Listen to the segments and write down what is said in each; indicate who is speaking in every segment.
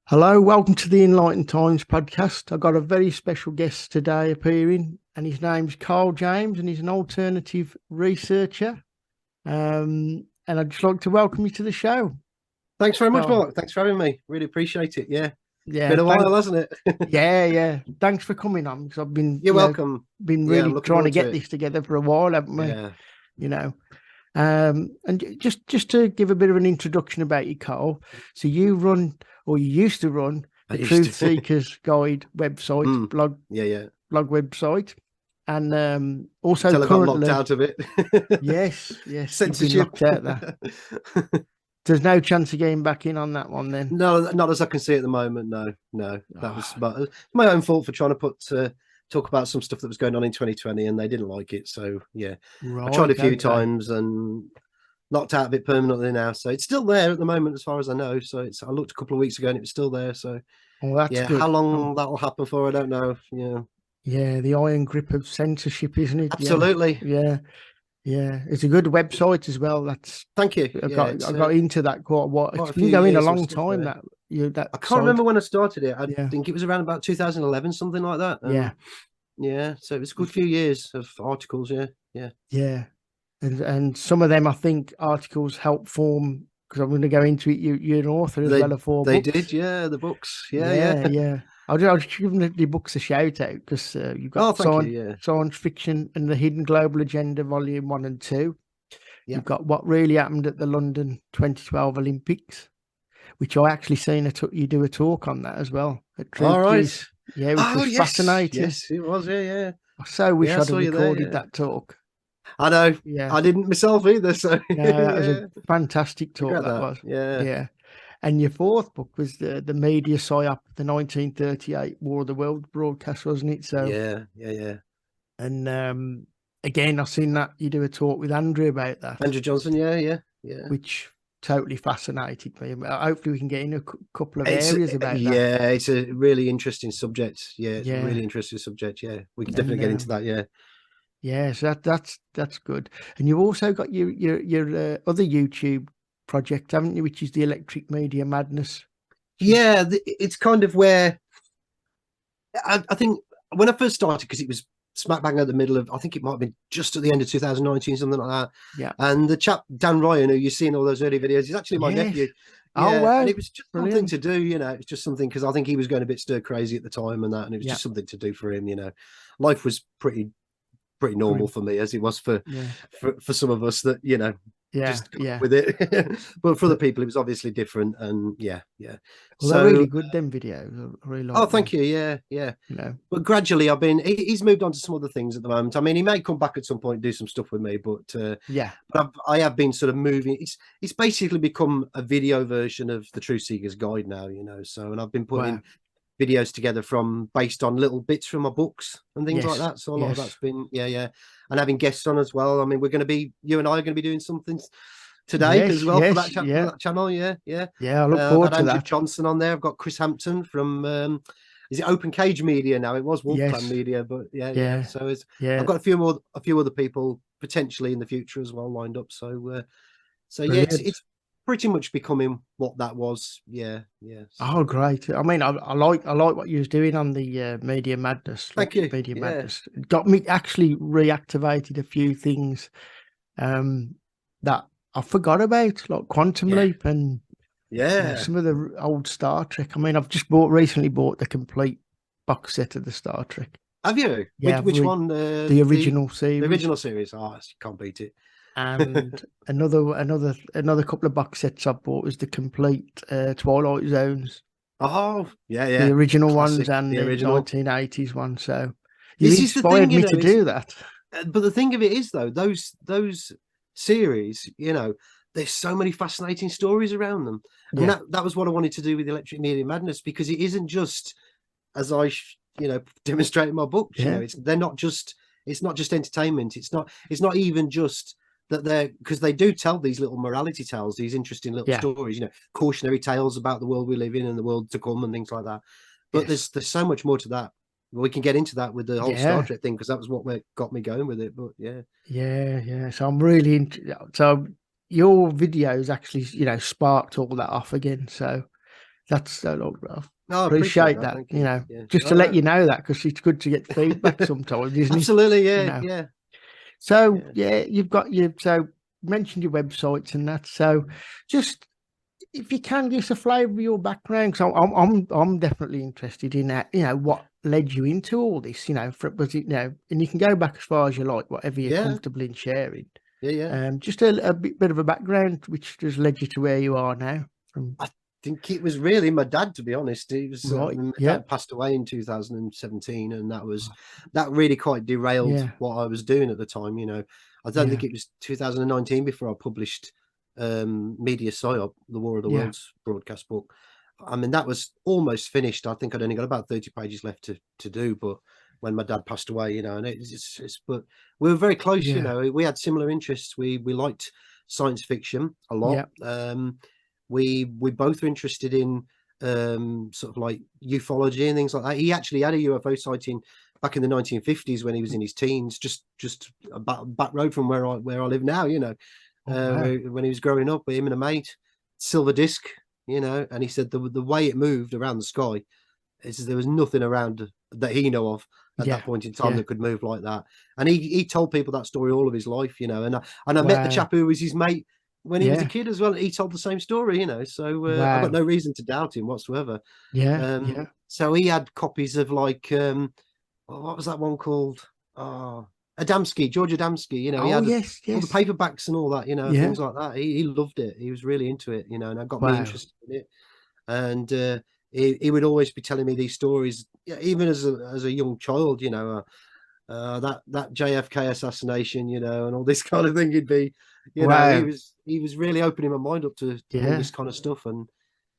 Speaker 1: Hello, welcome to the Enlightened Times podcast. I've got a very special guest today appearing, and his name's Carl James, and he's an alternative researcher. And I'd just like to welcome you to the show.
Speaker 2: Thanks very much,
Speaker 1: Carl.
Speaker 2: Mark. Thanks for having me. Really appreciate it. Yeah.
Speaker 1: Yeah,
Speaker 2: Been a while, hasn't it?
Speaker 1: yeah. Thanks for coming on, because I've been
Speaker 2: You're welcome.
Speaker 1: been
Speaker 2: Yeah, I'm
Speaker 1: really
Speaker 2: looking
Speaker 1: trying to
Speaker 2: forward to
Speaker 1: get
Speaker 2: it.
Speaker 1: this together for a while, haven't we?
Speaker 2: Yeah.
Speaker 1: You know. And just to give a bit of an introduction about you, Carl. So you run, or you used to run, the Truth Seekers Guide website, blog website, and also
Speaker 2: Until I got
Speaker 1: currently
Speaker 2: locked out of it.
Speaker 1: yes,
Speaker 2: Censorship.
Speaker 1: you've been locked out there. There's no chance of getting back in on that one then.
Speaker 2: No, not as I can see at the moment. No. That was my own fault for trying to talk about some stuff that was going on in 2020, and they didn't like it. So yeah,
Speaker 1: Right,
Speaker 2: I tried a few times and locked out of it permanently now. So it's still there at the moment, as far as I know. So I looked a couple of weeks ago and it was still there. So
Speaker 1: well, that's
Speaker 2: yeah,
Speaker 1: good.
Speaker 2: how long that will happen for, I don't know.
Speaker 1: Yeah, the iron grip of censorship, isn't it?
Speaker 2: Absolutely.
Speaker 1: Yeah, it's a good website as well.
Speaker 2: Thank you.
Speaker 1: I got into that quite a while. It's been going a long time. I
Speaker 2: can't remember when I started it. I think it was around about 2011, something like that. Yeah. So it was a good few years of articles. Yeah.
Speaker 1: And some of them, I think, articles help form, because I'm going to go into it. You're an author as well of 4 books.
Speaker 2: They did, yeah. The books, yeah.
Speaker 1: I'll just give the books a shout out, because you've got Science Fiction and the Hidden Global Agenda, Volume 1 and 2. Yeah. You've got What Really Happened at the London 2012 Olympics, which I actually seen you do a talk on that as well.
Speaker 2: All right.
Speaker 1: Yeah, which was fascinating.
Speaker 2: Yes, it was, yeah.
Speaker 1: I so wish I'd have recorded that talk.
Speaker 2: I know. Yeah. I didn't myself either. So
Speaker 1: that was a fantastic talk. That was.
Speaker 2: Yeah.
Speaker 1: And your 4th book was the media Psyop, the 1938 War of the World broadcast, wasn't it? So
Speaker 2: yeah.
Speaker 1: And again, I've seen that you do a talk with Andrew about that.
Speaker 2: Andrew Johnson, yeah.
Speaker 1: Which totally fascinated me. Hopefully we can get in a couple of areas about that.
Speaker 2: Yeah, it's a really interesting subject. Yeah, it's a really interesting subject. Yeah, we can definitely get into that.
Speaker 1: Yeah, so that's good. And you've also got your other YouTube project, haven't you, which is the Electric Media Madness?
Speaker 2: Yeah, it's kind of where I think when I first started, because it was smack bang at the middle of, I think it might have been just at the end of 2019, something like that.
Speaker 1: Yeah.
Speaker 2: And the chap Dan Ryan, who you've seen all those early videos, is actually my nephew.
Speaker 1: Oh wow!
Speaker 2: And it was just something to do, It's just something, because I think he was going a bit stir crazy at the time and that, and it was just something to do for him. Life was pretty normal for me, as it was for some of us that just with it. But for other people it was obviously different. And
Speaker 1: well, they're really good, them videos. I really like
Speaker 2: thank you. Yeah. But gradually he's moved on to some other things at the moment. I mean, he may come back at some point and do some stuff with me, but I have been sort of moving. It's basically become a video version of the Truth Seekers Guide now, and I've been putting videos together based on little bits from my books and things like that. So a lot of that's been and having guests on as well. I mean, you and I are going to be doing something today as well for that channel. Yeah.
Speaker 1: I look forward to
Speaker 2: Andrew
Speaker 1: that.
Speaker 2: Johnson on there. I've got Chris Hampton from is it Open Cage Media now? It was Wolf Clan Media, but so I've got a few other people potentially in the future as well lined up. So it's pretty much becoming what that was.
Speaker 1: Oh, great! I mean, I like what you was doing on the Media Madness.
Speaker 2: Thank you.
Speaker 1: Media Madness got me actually reactivated a few things that I forgot about, like Quantum Leap and some of the old Star Trek. I mean, I've just recently bought the complete box set of the Star Trek.
Speaker 2: Have you?
Speaker 1: Yeah.
Speaker 2: Which one?
Speaker 1: The original series.
Speaker 2: The original series. Oh, you can't beat it.
Speaker 1: And another couple of box sets I bought was the complete Twilight Zones.
Speaker 2: Oh, yeah.
Speaker 1: The original ones and the 1980s one. So you inspired me to do that.
Speaker 2: But the thing of it is, though, those series, there's so many fascinating stories around them, and that was what I wanted to do with Electric Media Madness, because it isn't just, as I demonstrate in my books. It's not just entertainment. It's not even just that because they do tell these little morality tales, these interesting little stories, cautionary tales about the world we live in and the world to come and things like that. But there's so much more to that. We can get into that with the whole Star Trek thing, because that was what got me going with it. But
Speaker 1: yeah. So I'm really so your videos actually, sparked all that off again. So That's I
Speaker 2: No, I
Speaker 1: appreciate
Speaker 2: that.
Speaker 1: that.
Speaker 2: Thank
Speaker 1: You
Speaker 2: you.
Speaker 1: know,
Speaker 2: Yeah.
Speaker 1: just to let you know that, because it's good to get feedback sometimes, isn't it?
Speaker 2: Absolutely, yeah,
Speaker 1: You know.
Speaker 2: yeah.
Speaker 1: So you've got so mentioned your websites and that. So just if you can give us a flavour of your background, because I'm definitely interested in that. You know, what led you into all this? You know, was it, you know, and you can go back as far as you like, whatever you're comfortable in sharing.
Speaker 2: Yeah.
Speaker 1: Just a bit of a background which has led you to where you are now.
Speaker 2: I think it was really my dad, to be honest. He was
Speaker 1: Right.
Speaker 2: my dad passed away in 2017, and that really quite derailed what I was doing at the time. You know, I don't think it was 2019 before I published Media Psyop, the War of the Worlds broadcast book. I mean, that was almost finished. I think I'd only got about 30 pages left to do, but when my dad passed away, you know, and but we were very close. You know, we had similar interests. We liked science fiction a lot. We both were interested in sort of like ufology and things like that. He actually had a UFO sighting back in the 1950s when he was in his teens, just about back road from where I live now. You know, when he was growing up, with him and a mate, silver disc. You know, and he said the way it moved around the sky, there was nothing around that he know of at that point in time that could move like that. And he told people that story all of his life. You know, and I met the chap who was his mate when he was a kid as well. He told the same story, you know, so I got no reason to doubt him whatsoever. So he had copies of like what was that one called? Adamski, George Adamski, you know. He had all the paperbacks and all that, you know, things like that. He loved it. He was really into it, you know, and that got me interested in it. And he would always be telling me these stories, even as a young child, you know, that JFK assassination, you know, and all this kind of thing. He'd be, you know, he was really opening my mind up to all this kind of stuff. And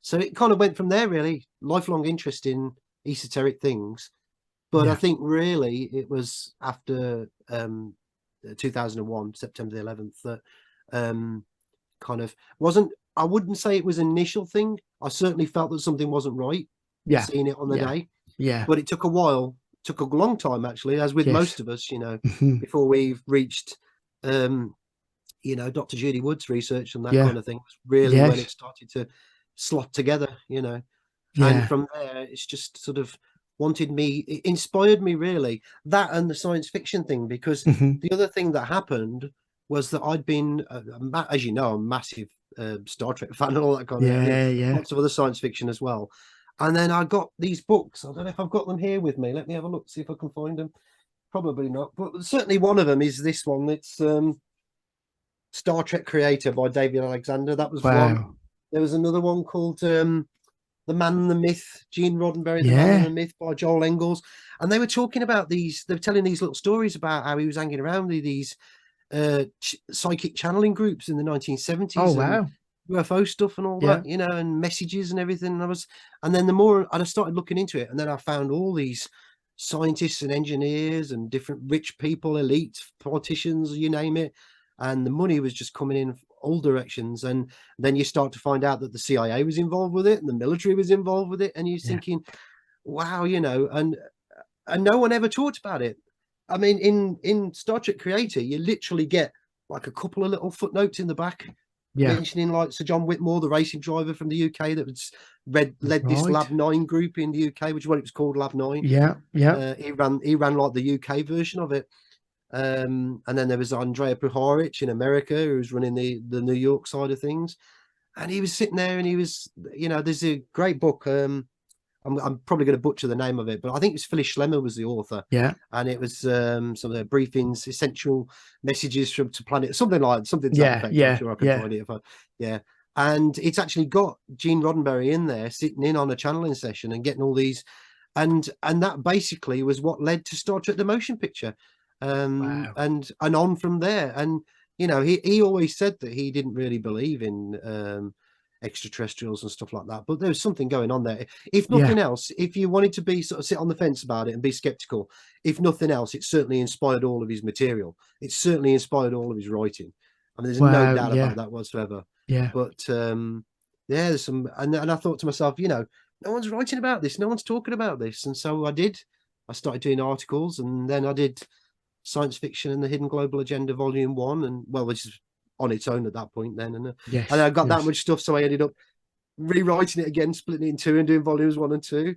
Speaker 2: so it kind of went from there, really. Lifelong interest in esoteric things. But I think really it was after 2001, September the 11th, that kind of wasn't, I wouldn't say it was an initial thing. I certainly felt that something wasn't right. Seeing it on the day. But it took a while. Took a long time, actually, as with most of us, you know, before we've reached you know, Dr. Judy Wood's research and that kind of thing was really when it started to slot together, you know. And from there it's just sort of it inspired me, really, that and the science fiction thing, because the other thing that happened was that I'd been as you know, a massive Star Trek fan and all that kind of thing. Lots of other science fiction as well. And then I got these books. I don't know if I've got them here with me. Let me have a look, see if I can find them. Probably not, but certainly one of them is this one. It's Star Trek Creator by David Alexander. That was one. There was another one called The Man and the Myth, Gene Roddenberry, The Man and the Myth by Joel Engels. And they were talking about these, they were telling these little stories about how he was hanging around with these psychic channeling groups in the 1970s.
Speaker 1: Oh, wow.
Speaker 2: UFO stuff and all that, you know, and messages and everything. And then the more I started looking into it, and then I found all these scientists and engineers and different rich people, elite politicians, you name it, and the money was just coming in all directions. And then you start to find out that the CIA was involved with it and the military was involved with it, and you're thinking, wow, you know, and no one ever talked about it. I mean, in Star Trek Creator, you literally get like a couple of little footnotes in the back mentioning like Sir John Whitmore, the racing driver from the UK that was led this Lab 9 group in the UK, which is what it was called, Lab 9. He ran like the UK version of it. And then there was Andrea Puharich in America, who was running the New York side of things. And he was sitting there and he was, you know, there's a great book. I'm probably going to butcher the name of it, but I think it was Phyllis Schlemmer was the author. And it was some of the briefings, essential messages to planet, something to that effect. I'm sure I can find it. And it's actually got Gene Roddenberry in there sitting in on a channeling session and getting all these, and that basically was what led to Star Trek the Motion Picture. And on from there. And you know, he always said that he didn't really believe in extraterrestrials and stuff like that, but there was something going on there. If nothing else, if you wanted to be sort of sit on the fence about it and be skeptical, if nothing else, it certainly inspired all of his material. It certainly inspired all of his writing. I mean, there's no doubt about that whatsoever. But there's some, and I thought to myself, you know, no one's writing about this, no one's talking about this. And so I started doing articles, and then I did Science Fiction and the Hidden Global Agenda Volume 1, and well, which is on its own at that point then. And I got that much stuff, so I ended up rewriting it again, splitting it in two and doing volumes 1 and 2,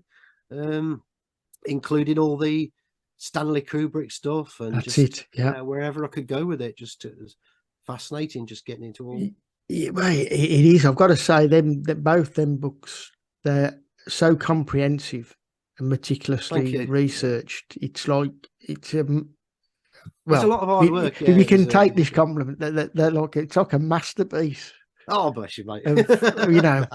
Speaker 2: including all the Stanley Kubrick stuff, and
Speaker 1: That's it. Yeah,
Speaker 2: you know, wherever I could go with it. Just it was fascinating, just getting into all.
Speaker 1: Yeah, well, it is. I've got to say, that both them books, they're so comprehensive and meticulously researched. It's like it's
Speaker 2: well,
Speaker 1: it's
Speaker 2: a lot of hard work.
Speaker 1: If you can take this compliment, they're like, it's like a masterpiece.
Speaker 2: Oh, bless you, mate.
Speaker 1: You know,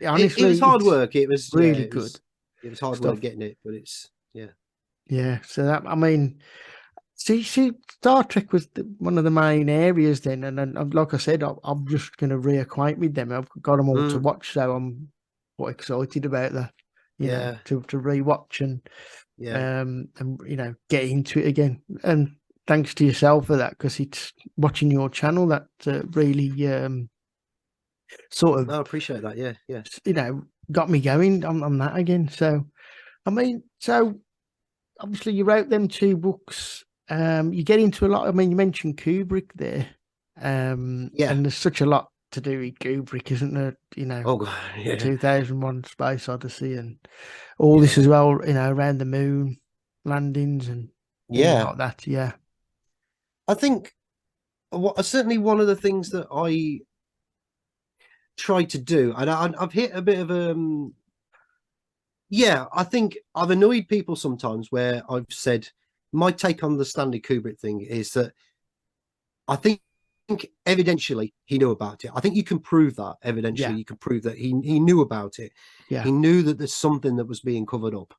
Speaker 1: honestly,
Speaker 2: it was hard work. It was
Speaker 1: really good.
Speaker 2: It was hard work getting it, but it's
Speaker 1: yeah. So that, I mean, see, Star Trek was one of the main areas then, and like I said, I'm just going to reacquaint with them. I've got them all to watch, so I'm quite excited about that. You know, to rewatch and you know, get into it again. And thanks to yourself for that, because it's watching your channel that really sort of.
Speaker 2: I appreciate that. Yeah.
Speaker 1: You know, got me going on that again. So, I mean, so obviously you wrote them 2 books. You get into a lot. I mean, you mentioned Kubrick there. And there's such a lot to do with Kubrick, isn't there? You know, 2001: Space Odyssey and all this as well. You know, around the moon landings and things like that. Yeah,
Speaker 2: I think certainly one of the things that I try to do, and I've hit a bit of I think I've annoyed people sometimes where I've said my take on the Stanley Kubrick thing is that I think evidentially he knew about it. I think you can prove that. Evidentially, you can prove that he knew about it.
Speaker 1: Yeah.
Speaker 2: He knew that there's something that was being covered up.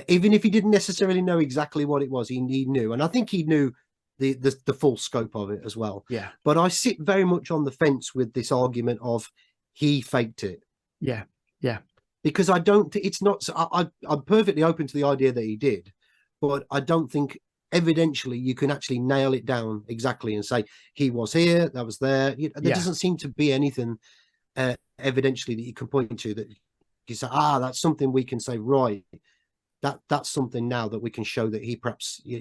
Speaker 2: Even if he didn't necessarily know exactly what it was, he knew. And I think he knew the full scope of it as well.
Speaker 1: Yeah.
Speaker 2: But I sit very much on the fence with this argument of he faked it.
Speaker 1: Yeah. Yeah.
Speaker 2: Because I don't, it's not, I'm perfectly open to the idea that he did, but I don't think evidentially you can actually nail it down exactly and say he was here, that was there. There doesn't seem to be anything evidentially that you can point to that you say, that's something we can say, right, that's something now that we can show that he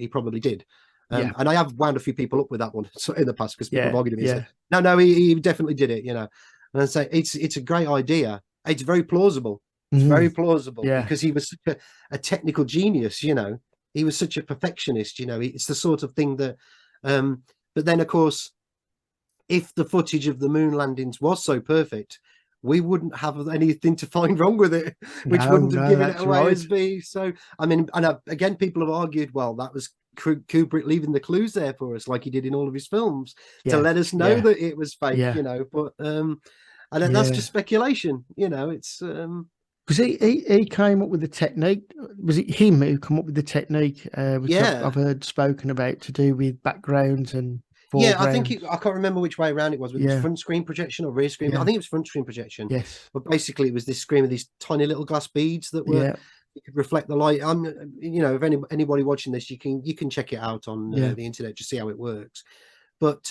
Speaker 2: probably did. And I have wound a few people up with that one in the past because people have argued with me and said, no, he definitely did it, you know. And I say it's a great idea. It's very plausible. It's very plausible because he was such a technical genius, you know. He was such a perfectionist, you know. It's the sort of thing that, but then of course, if the footage of the moon landings was so perfect, we wouldn't have anything to find wrong with it, which wouldn't have given it away as be. So, I mean, and again, people have argued, well, that was Kubrick leaving the clues there for us, like he did in all of his films, to let us know that it was fake, you know. But and that's just speculation, you know. It's
Speaker 1: because he came up with the technique. Was it him who came up with the technique? Which I've heard spoken about, to do with backgrounds and foregrounds.
Speaker 2: I think I can't remember which way around it was. Whether it was front screen projection or rear screen. I think it was front screen projection.
Speaker 1: Yes,
Speaker 2: but basically it was this screen with these tiny little glass beads that were you could reflect the light. You know, if anybody watching this, you can check it out on the internet to see how it works. But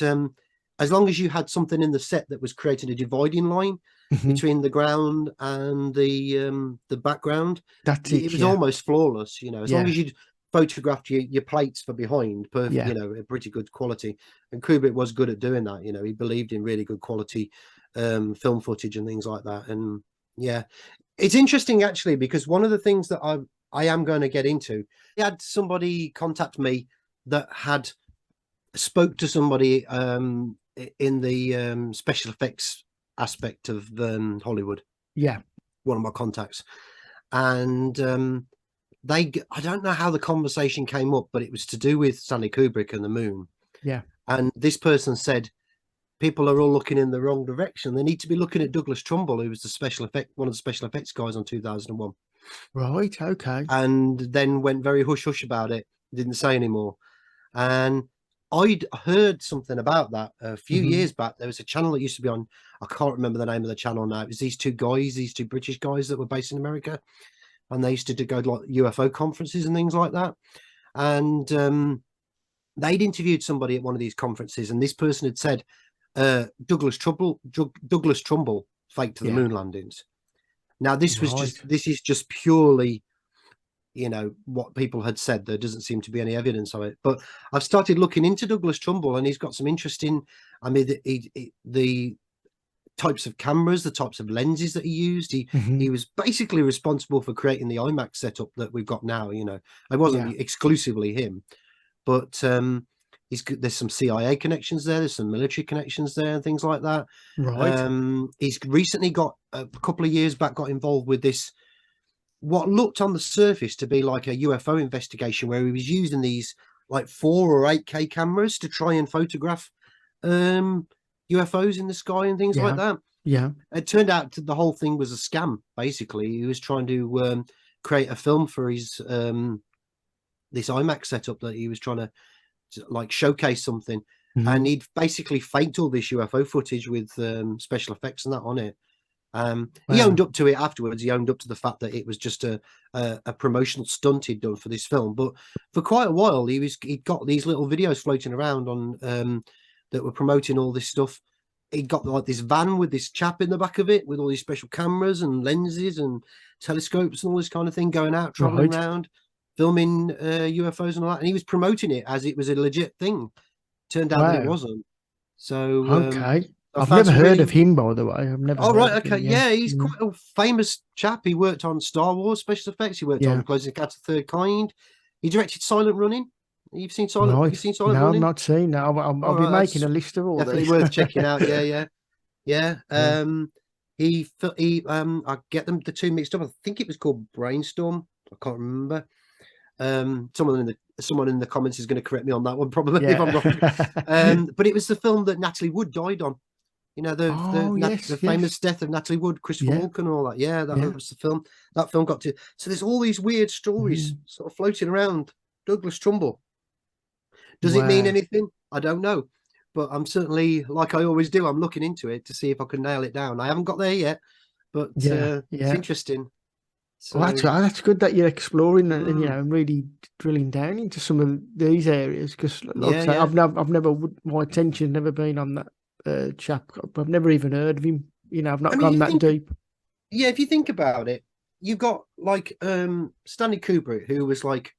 Speaker 2: as long as you had something in the set that was creating a dividing line between the ground and the background, it was almost flawless, you know. As long as you'd photographed your plates for behind, perfect, you know, pretty good quality. And Kubrick was good at doing that, you know. He believed in really good quality film footage and things like that. And it's interesting actually, because one of the things that I am going to get into, I had somebody contact me that had spoke to somebody in the special effects aspect of Hollywood. One of my contacts. And I don't know how the conversation came up, but it was to do with Stanley Kubrick and the moon. And this person said, people are all looking in the wrong direction. They need to be looking at Douglas Trumbull, who was one of the special effects guys on 2001.
Speaker 1: Right, okay.
Speaker 2: And then went very hush-hush about it, didn't say anymore. And I'd heard something about that a few years back. There was a channel that used to be on, I can't remember the name of the channel now. It was these two British guys that were based in America. And they used to go to like UFO conferences and things like that. And they'd interviewed somebody at one of these conferences, and this person had said, Douglas Trumbull faked the moon landings. Now this is just purely, you know, what people had said. There doesn't seem to be any evidence of it, but I've started looking into Douglas Trumbull, and he's got some interesting, I mean, the types of cameras, the types of lenses that he used. He was basically responsible for creating the IMAX setup that we've got now. You know, it wasn't exclusively him, but there's some CIA connections there. There's some military connections there and things like that.
Speaker 1: Right.
Speaker 2: He's recently got, a couple of years back, got involved with this, what looked on the surface to be like a UFO investigation, where he was using these like 4 or 8K cameras to try and photograph UFOs in the sky and things like that.
Speaker 1: Yeah.
Speaker 2: It turned out the whole thing was a scam. Basically, he was trying to create a film for his this IMAX setup that he was trying to like showcase something, and he'd basically faked all this UFO footage with special effects and that on it. He owned up to it afterwards. He owned up to the fact that it was just a promotional stunt he'd done for this film. But for quite a while, he'd got these little videos floating around on that were promoting all this stuff. He'd got like this van with this chap in the back of it with all these special cameras and lenses and telescopes and all this kind of thing, going out, traveling around, filming UFOs and all that. And he was promoting it as it was a legit thing. Turned out that it wasn't. So
Speaker 1: okay. I've never heard of him, by the way. I've never.
Speaker 2: Oh, right, okay, yeah, he's quite a famous chap. He worked on Star Wars special effects. He worked on Close Encounters of the Third Kind. He directed Silent Running. You've seen Silent? Have you seen Silent Running?
Speaker 1: No, I've not seen. No, I'll be making a list of all
Speaker 2: definitely
Speaker 1: these.
Speaker 2: Worth checking out. Yeah. I get them the two mixed up. I think it was called Brainstorm. I can't remember. Someone in the comments is going to correct me on that one, probably, if I'm wrong. But it was the film that Natalie Wood died on. You know, the famous death of Natalie Wood, Christopher Walken and all that. Yeah, that was the film. That film got to. So there's all these weird stories sort of floating around Douglas Trumbull. Does it mean anything? I don't know. But I'm certainly, like I always do, I'm looking into it to see if I can nail it down. I haven't got there yet, but it's interesting. So,
Speaker 1: well, that's good that you're exploring and you know, really drilling down into some of these areas, because like I say, I've never, my attention never been on that chap. I've never even heard of him. You know, I've not gone that deep.
Speaker 2: Yeah, if you think about it, you've got like Stanley Kubrick, who was like,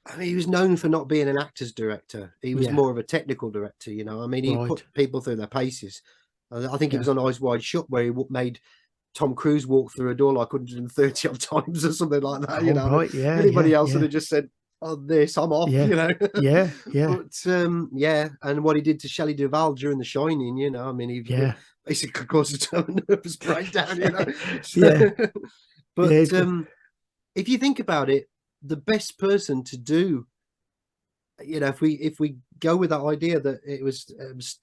Speaker 2: I mean, he was known for not being an actor's director. He was more of a technical director. You know, I mean, he put people through their paces. I think it was on Eyes Wide Shut where he made Tom Cruise walk through a door like 130 odd times or something like that. You know, anybody else would have just said, "Oh, this, I'm off." You know, But and what he did to Shelley Duvall during The Shining, you know, I mean, he basically caused a nervous breakdown. You know, but if you think about it, the best person to do, you know, if we go with that idea that it was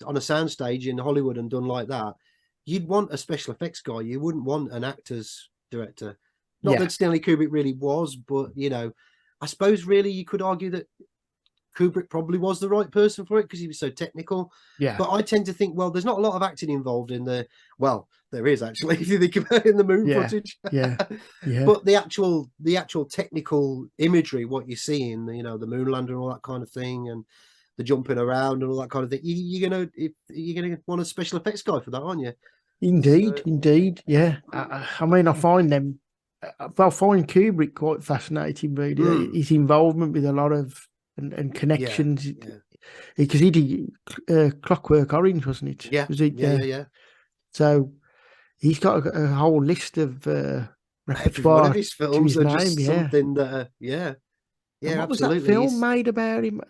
Speaker 2: on a soundstage in Hollywood and done like that, you'd want a special effects guy. You wouldn't want an actor's director. Not that Stanley Kubrick really was, but you know, I suppose really you could argue that Kubrick probably was the right person for it because he was so technical. Yeah. But I tend to think, well, there's not a lot of acting involved in the. Well, there is actually, if you think about it, in the moon footage. But the actual technical imagery, what you see in the, you know, the moon lander and all that kind of thing, and the jumping around and all that kind of thing, you're gonna want a special effects guy for that, aren't you?
Speaker 1: Indeed. Yeah. I mean, I find Kubrick quite fascinating, really. His involvement with a lot of and connections, because he did Clockwork Orange, wasn't it?
Speaker 2: Yeah.
Speaker 1: So he's got a whole list of repertoire.
Speaker 2: One of his films are just something that,
Speaker 1: what was that film made about him?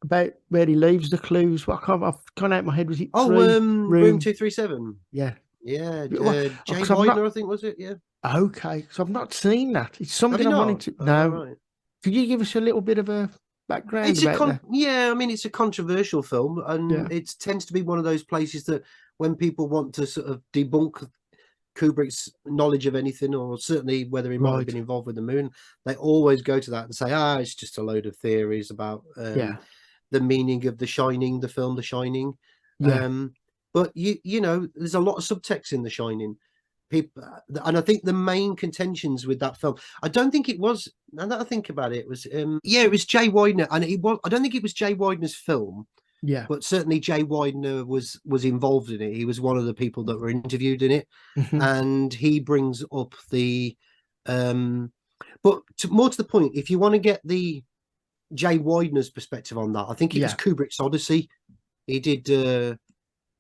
Speaker 1: About where he leaves the clues. Well, I've gone out of my head. Was it?
Speaker 2: Room 237.
Speaker 1: Yeah.
Speaker 2: Jay Widener, I think, was it? Yeah.
Speaker 1: Okay, so I've not seen that. It's something I wanted to know. Right. Could you give us a little bit of a background about that?
Speaker 2: Yeah, I mean, it's a controversial film, and it tends to be one of those places that when people want to sort of debunk Kubrick's knowledge of anything, or certainly whether he might have been involved with the moon, they always go to that and say, it's just a load of theories about the meaning of The Shining, the film The Shining. But you know, there's a lot of subtext in The Shining. People, and I think the main contentions with that film, I don't think it was, now that I think about it, was it was Jay Widener, and I don't think it was Jay Widener's film, but certainly Jay Widener was involved in it. He was one of the people that were interviewed in it, and he brings up the but more to the point, if you want to get the Jay Widener's perspective on that, I think it was Kubrick's Odyssey. He did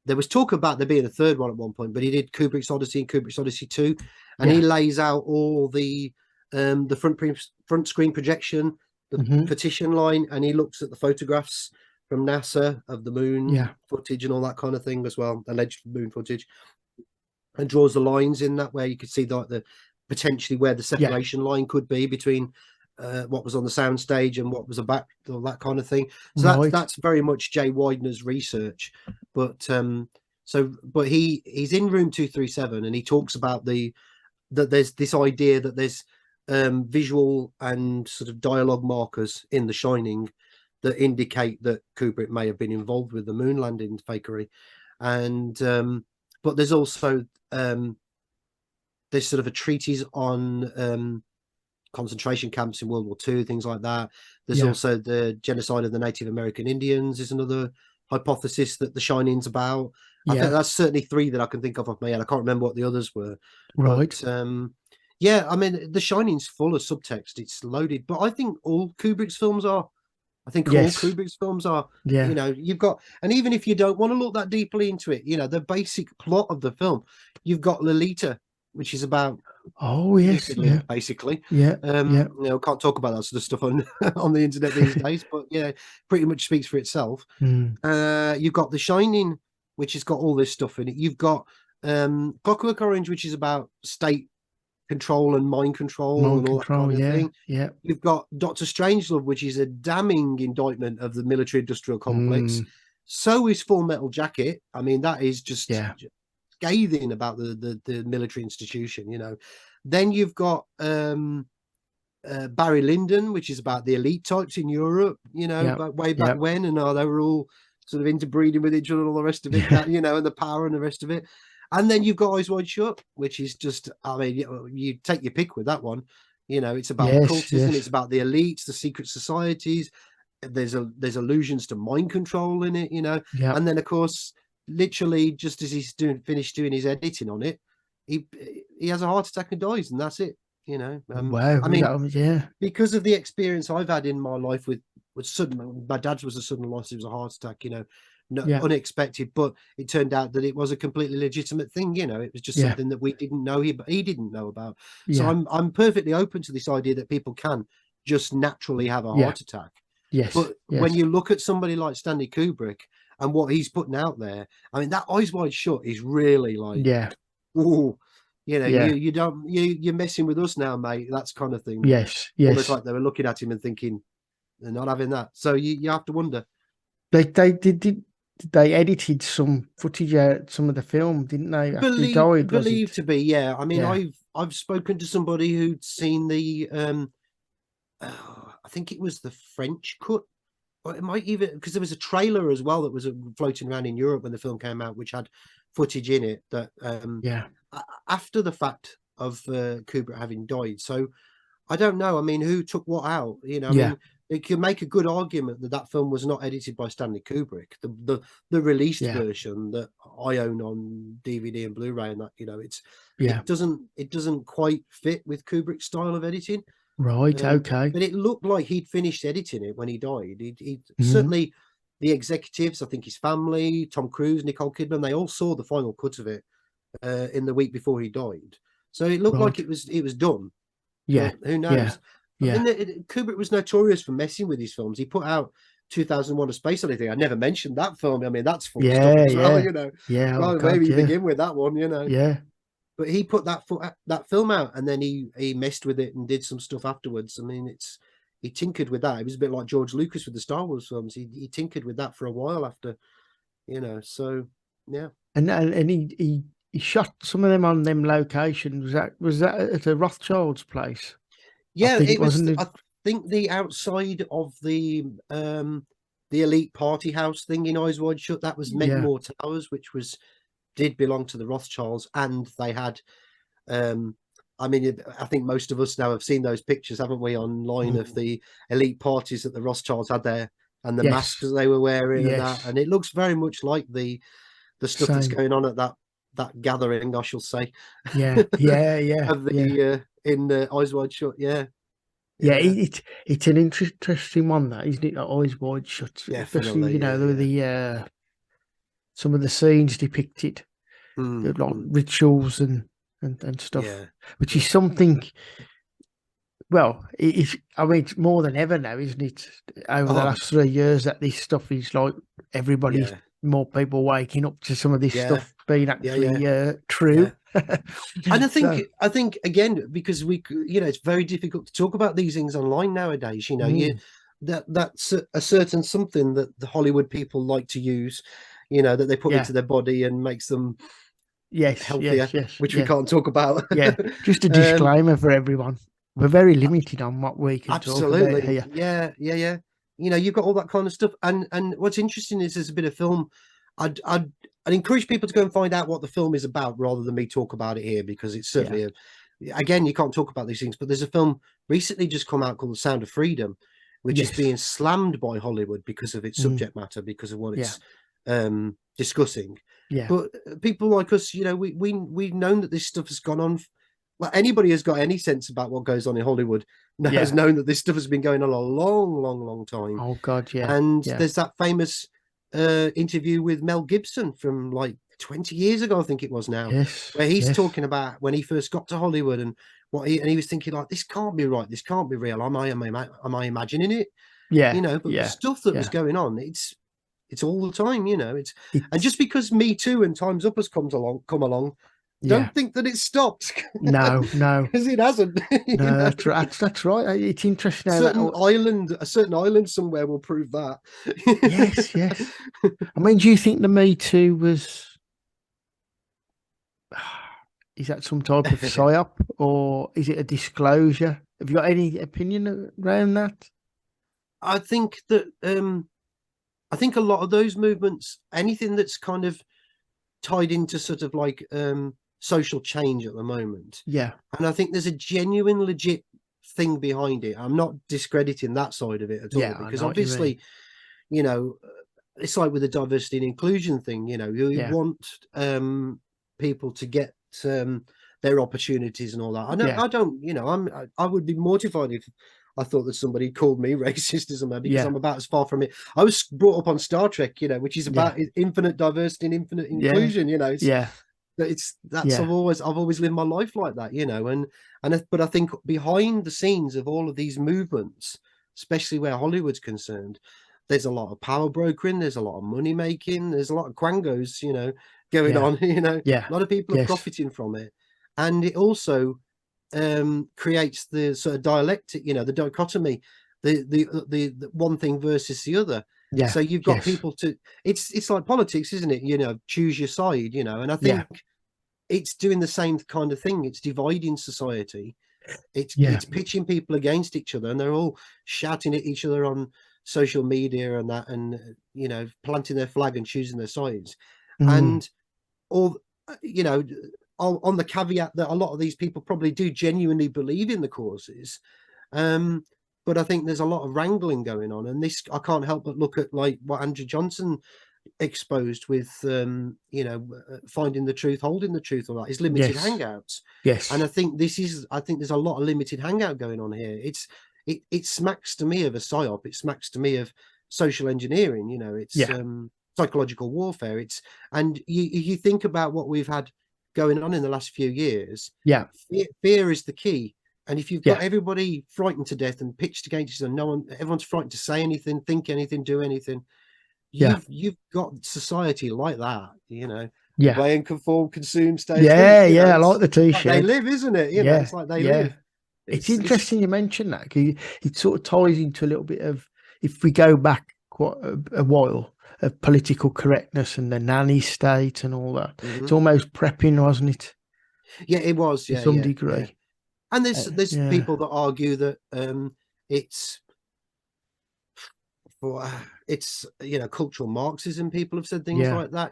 Speaker 2: there was talk about there being a third one at one point, but he did Kubrick's Odyssey and Kubrick's Odyssey 2, and he lays out all the front screen projection, the partition line, and he looks at the photographs from NASA of the moon footage and all that kind of thing as well, alleged moon footage, and draws the lines in that where you could see the potentially where the separation line could be between what was on the sound stage and what was about, all that kind of thing. So that's very much Jay Widener's research. But he's in room 237, and he talks about that there's this idea that there's visual and sort of dialogue markers in The Shining that indicate that Kubrick may have been involved with the moon landing fakery. And but there's also there's sort of a treatise on concentration camps in World War II, things like that. There's also the genocide of the Native American Indians is another hypothesis that The Shining's about. I think that's certainly 3 that I can think of off my head. I can't remember what the others were.
Speaker 1: Right.
Speaker 2: But, yeah, I mean, The Shining's full of subtext. It's loaded. But I think all Kubrick's films are. I think all Kubrick's films are. You know, you've got, and even if you don't want to look that deeply into it, you know, the basic plot of the film, you've got Lolita, which is about basically. You know, can't talk about that sort of stuff on on the internet these days, but yeah, pretty much speaks for itself. You've got The Shining, which has got all this stuff in it. You've got Clockwork Orange, which is about state control and mind control and all that kind of thing. You've got Dr. Strangelove, which is a damning indictment of the military industrial complex. So is Full Metal Jacket. I mean, that is just scathing about the military institution, you know. Then you've got Barry Lyndon, which is about the elite types in Europe, you know, way back when, and they were all sort of interbreeding with each other and all the rest of it, that, you know, and the power and the rest of it. And then you've got Eyes Wide Shut, which is just, I mean, you take your pick with that one. You know, it's about cultism, it's about the elites, the secret societies. There's allusions to mind control in it, you know. And then, of course, literally just as he's finished doing his editing on it, he has a heart attack and dies, and that's it, you know.
Speaker 1: Wow.
Speaker 2: I mean, because of the experience I've had in my life with sudden, my dad's was a sudden loss, it was a heart attack, you know. Unexpected, but it turned out that it was a completely legitimate thing, you know. It was just something that we didn't know, he didn't know about. So I'm perfectly open to this idea that people can just naturally have a heart attack. But when you look at somebody like Stanley Kubrick and what he's putting out there, I mean, that Eyes Wide Shut is really like, ooh, you know, you don't, you're messing with us now, mate, that's kind of thing. Almost like they were looking at him and thinking they're not having that. So you have to wonder.
Speaker 1: They edited some footage out, some of the film, didn't they? After he died,
Speaker 2: believed to be, I mean, I've spoken to somebody who'd seen the I think it was the French cut, or it might even, because there was a trailer as well that was floating around in Europe when the film came out, which had footage in it that after the fact of Kubrick having died. So I don't know. I mean, who took what out? You know, I mean, it can make a good argument that film was not edited by Stanley Kubrick. The released version that I own on DVD and Blu-ray, and that, you know, it doesn't quite fit with Kubrick's style of editing.
Speaker 1: Right. Okay.
Speaker 2: But it looked like he'd finished editing it when he died. He certainly, the executives, I think his family, Tom Cruise, Nicole Kidman, they all saw the final cut of it in the week before he died. So it looked like it was done.
Speaker 1: Yeah.
Speaker 2: But who knows? I mean, Kubrick was notorious for messing with his films. He put out 2001: A Space Odyssey. I never mentioned that film. I mean, that's full of stuff as well, you know. Well, where you begin with that one, you know. But he put that film out, and then he messed with it and did some stuff afterwards. I mean, he tinkered with that. It was a bit like George Lucas with the Star Wars films. He tinkered with that for a while after, you know. So
Speaker 1: and he shot some of them on them locations. Was that at a Rothschild's place?
Speaker 2: Yeah, it was. I think the outside of the elite party house thing in Eyes Wide Shut, that was Meckmore Towers, which did belong to the Rothschilds, and they had I mean, I think most of us now have seen those pictures, haven't we, online of the elite parties that the Rothschilds had there, and the masks they were wearing and that, and it looks very much like the stuff that's going on at that gathering, I shall say.
Speaker 1: Of
Speaker 2: the in Eyes Wide Shut.
Speaker 1: It's an interesting one, that, isn't it? Eyes Wide Shut,
Speaker 2: Definitely,
Speaker 1: especially, you know, some of the scenes depicted, like rituals and stuff, which is something. Well, I mean, it's more than ever now, isn't it? Over the last 3 years, that this stuff is like everybody's more people waking up to some of this stuff being actually true.
Speaker 2: And I think again, because it's very difficult to talk about these things online nowadays. That's a certain something that the Hollywood people like to use, that they put into their body and makes them healthier, which we can't talk about.
Speaker 1: Just a disclaimer for everyone. We're very limited on what we can talk about here.
Speaker 2: Yeah. You've got all that kind of stuff. And what's interesting is there's a bit of film. I'd encourage people to go and find out what the film is about rather than me talk about it here, because it's certainly again, you can't talk about these things. But there's a film recently just come out called The Sound of Freedom, which is being slammed by Hollywood because of its subject matter, because of what it's discussing. But people like us, we've known that this stuff has gone on. Well, anybody who's got any sense about what goes on in Hollywood has known that this stuff has been going on a long time.
Speaker 1: Oh God, yeah.
Speaker 2: And there's that famous interview with Mel Gibson from like 20 years ago, I think it was now, where he's talking about when he first got to Hollywood and he was thinking like, this can't be right, this can't be real. Am I imagining it? But the stuff that was going on, it's all the time. It's and just because Me Too and Time's Up has come along. Don't think that it stopped.
Speaker 1: No,
Speaker 2: because it hasn't.
Speaker 1: No, that's right. That's right. It's interesting.
Speaker 2: A certain island somewhere will prove that.
Speaker 1: Yes. I mean, do you think the Me Too was? Is that some type of psyop, or is it a disclosure? Have you got any opinion around that?
Speaker 2: I think that I think a lot of those movements, anything that's kind of tied into sort of like social change at the moment. And I think there's a genuine, legit thing behind it. I'm not discrediting that side of it at all, because obviously, it's like with the diversity and inclusion thing, you want people to get their opportunities and all that. I don't, I would be mortified if I thought that somebody called me racist as a man, because I'm about as far from it. I was brought up on Star Trek, which is about infinite diversity and infinite inclusion. I've always lived my life like that, but I think behind the scenes of all of these movements, especially where Hollywood's concerned, there's a lot of power brokering, there's a lot of money making, there's a lot of quangos, going on. A lot of people are profiting from it, and it also creates the sort of dialectic, the dichotomy, the one thing versus the other. So you've got people to, it's like politics, isn't it? Choose your side, and I think it's doing the same kind of thing. It's dividing society. It's pitching people against each other, and they're all shouting at each other on social media and that, and planting their flag and choosing their sides. And all, on the caveat that a lot of these people probably do genuinely believe in the causes, but I think there's a lot of wrangling going on, and this, I can't help but look at like what Andrew Johnson exposed with finding the truth, holding the truth, all that, is limited hangouts. And I think there's a lot of limited hangout going on here. It smacks to me of a psyop. It smacks to me of social engineering. It's psychological warfare. And you think about what we've had going on in the last few years. Fear is the key. And if you've got everybody frightened to death and pitched against you, and everyone's frightened to say anything, think anything, do anything, you've got society like that, obey and conform, consume, stay.
Speaker 1: I like the t-shirt.
Speaker 2: Like they live, isn't it? It's like they live.
Speaker 1: It's interesting you mentioned that, because it sort of ties into a little bit of, if we go back quite a while, of political correctness and the nanny state and all that. It's almost prepping, wasn't it?
Speaker 2: It was,
Speaker 1: to some degree.
Speaker 2: And there's people that argue that it's cultural Marxism. People have said things like that.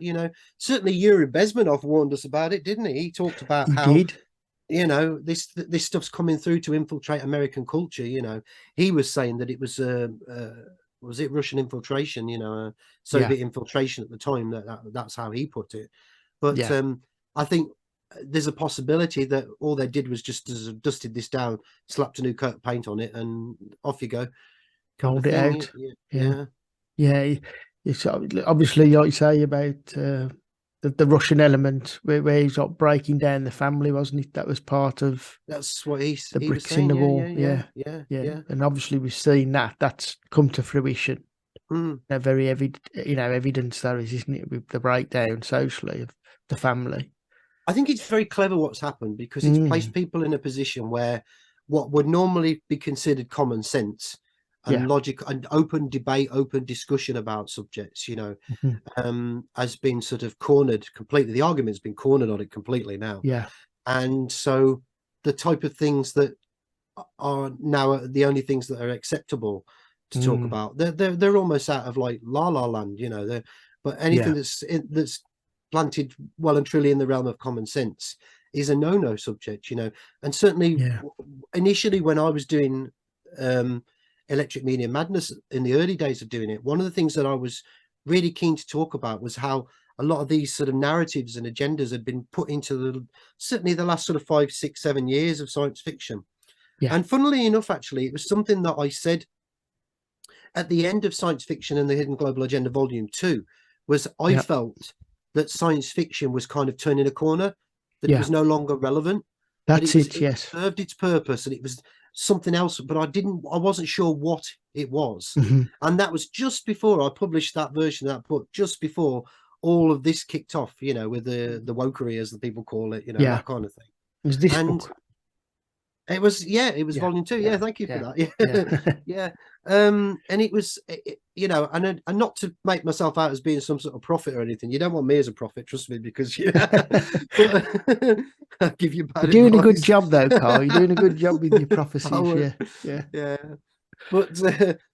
Speaker 2: Certainly Yuri Bezmenov warned us about it, didn't he? He talked about how this stuff's coming through to infiltrate American culture. He was saying that it was it Russian infiltration, Soviet infiltration at the time. That's how he put it. But I think there's a possibility that all they did was just dusted this down, slapped a new coat of paint on it, and off you go.
Speaker 1: Hold it out. it's obviously, like you say, about the Russian element where he's like breaking down the family, wasn't it? That was part of
Speaker 2: That's what
Speaker 1: the
Speaker 2: he was
Speaker 1: bricks in
Speaker 2: saying.
Speaker 1: the
Speaker 2: Yeah,
Speaker 1: wall.
Speaker 2: yeah, yeah,
Speaker 1: Yeah,
Speaker 2: yeah,
Speaker 1: yeah.
Speaker 2: yeah.
Speaker 1: And obviously we've seen that's come to fruition.
Speaker 2: Mm.
Speaker 1: Very evidence there is, isn't it, with the breakdown socially of the family.
Speaker 2: I think it's very clever what's happened, because it's placed
Speaker 1: Mm.
Speaker 2: people in a position where what would normally be considered common sense
Speaker 1: Yeah.
Speaker 2: and logic and open debate, open discussion about subjects, has been sort of cornered completely. The argument's been cornered on it completely now.
Speaker 1: Yeah.
Speaker 2: And so the type of things that are now the only things that are acceptable to talk
Speaker 1: Mm.
Speaker 2: about, they're almost out of like La La Land, but anything
Speaker 1: Yeah.
Speaker 2: that's planted well and truly in the realm of common sense is a no subject, and certainly
Speaker 1: Yeah.
Speaker 2: initially when I was doing Electric Media Madness in the early days of doing it, one of the things that I was really keen to talk about was how a lot of these sort of narratives and agendas had been put into certainly the last sort of 5, 6, 7 years of science fiction.
Speaker 1: Yeah.
Speaker 2: And funnily enough, actually, it was something that I said at the end of Science Fiction and the Hidden Global Agenda Volume 2, was I
Speaker 1: Yeah.
Speaker 2: felt that science fiction was kind of turning a corner, that it
Speaker 1: Yeah.
Speaker 2: was no longer relevant, that
Speaker 1: That's it.
Speaker 2: it
Speaker 1: Yes.
Speaker 2: served its purpose, and it was something else, but I wasn't sure what it was.
Speaker 1: Hmm.
Speaker 2: And that was just before I published that version of that book, just before all of this kicked off, with the wokery, as the people call it,
Speaker 1: Yeah.
Speaker 2: that kind of thing.
Speaker 1: It was this
Speaker 2: And
Speaker 1: book.
Speaker 2: it was
Speaker 1: Yeah.
Speaker 2: volume 2. Yeah, thank you for
Speaker 1: Yeah.
Speaker 2: that.
Speaker 1: Yeah.
Speaker 2: Yeah. And it was, and not to make myself out as being some sort of prophet or anything. You don't want me as a prophet, trust me, because but I'll give you bad
Speaker 1: You're doing a good
Speaker 2: advice.
Speaker 1: job though, Carl. You're doing a good job with your prophecies.
Speaker 2: Oh,
Speaker 1: Yeah. Yeah.
Speaker 2: yeah. But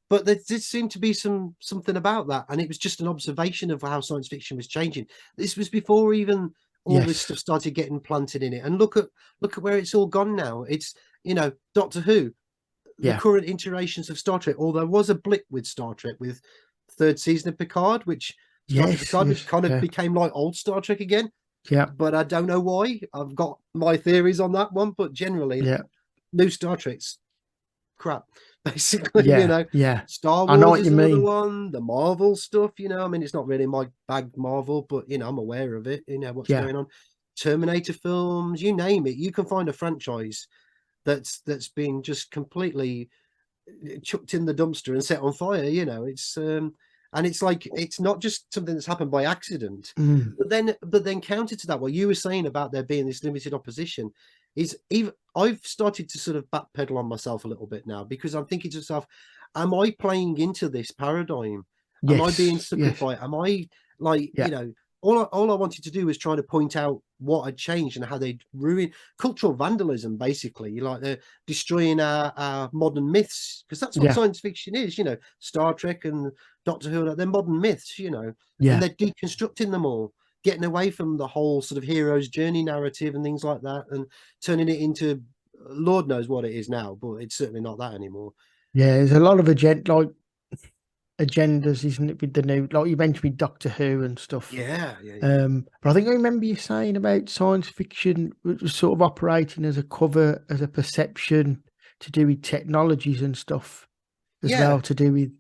Speaker 2: but there did seem to be something about that, and it was just an observation of how science fiction was changing. This was before even all this
Speaker 1: Yes.
Speaker 2: stuff started getting planted in it. And look at where it's all gone now. It's Doctor Who, the
Speaker 1: Yeah.
Speaker 2: current iterations of Star Trek. Although there was a blip with Star Trek with third season of Picard, which Star Trek
Speaker 1: Yes.
Speaker 2: Picard,
Speaker 1: Yes.
Speaker 2: which kind of
Speaker 1: Yeah.
Speaker 2: became like old Star Trek again.
Speaker 1: Yeah.
Speaker 2: But I don't know why. I've got my theories on that one. But generally,
Speaker 1: Yeah.
Speaker 2: new Star Trek's crap, basically.
Speaker 1: Yeah. Yeah.
Speaker 2: Star
Speaker 1: I know
Speaker 2: Wars
Speaker 1: what
Speaker 2: is
Speaker 1: you
Speaker 2: another
Speaker 1: mean.
Speaker 2: one. The Marvel stuff, I mean, it's not really my bag, Marvel, but I'm aware of it. What's
Speaker 1: Yeah.
Speaker 2: going on. Terminator films, you name it, you can find a franchise that's been just completely chucked in the dumpster and set on fire. It's and it's like, it's not just something that's happened by accident.
Speaker 1: Mm.
Speaker 2: But then counter to that, what you were saying about there being this limited opposition is, even I've started to sort of backpedal on myself a little bit now, because I'm thinking to myself, am I playing into this paradigm? Am I being
Speaker 1: Yes.
Speaker 2: suckered
Speaker 1: Yes.
Speaker 2: by it? Am I like,
Speaker 1: Yeah.
Speaker 2: all I wanted to do was trying to point out what had changed and how they'd ruined cultural vandalism, basically. Like they're destroying our modern myths, because that's what
Speaker 1: Yeah.
Speaker 2: science fiction is. Star Trek and Doctor Who, they're modern myths, and
Speaker 1: Yeah.
Speaker 2: they're deconstructing them all, getting away from the whole sort of hero's journey narrative and things like that, and turning it into Lord knows what it is now, but it's certainly not that anymore.
Speaker 1: Yeah. There's a lot of agendas, isn't it, with the new, like you mentioned with Doctor Who and stuff.
Speaker 2: Yeah.
Speaker 1: But I think I remember you saying about science fiction, which was sort of operating as a cover, as a perception to do with technologies and stuff as
Speaker 2: Yeah.
Speaker 1: well, to do with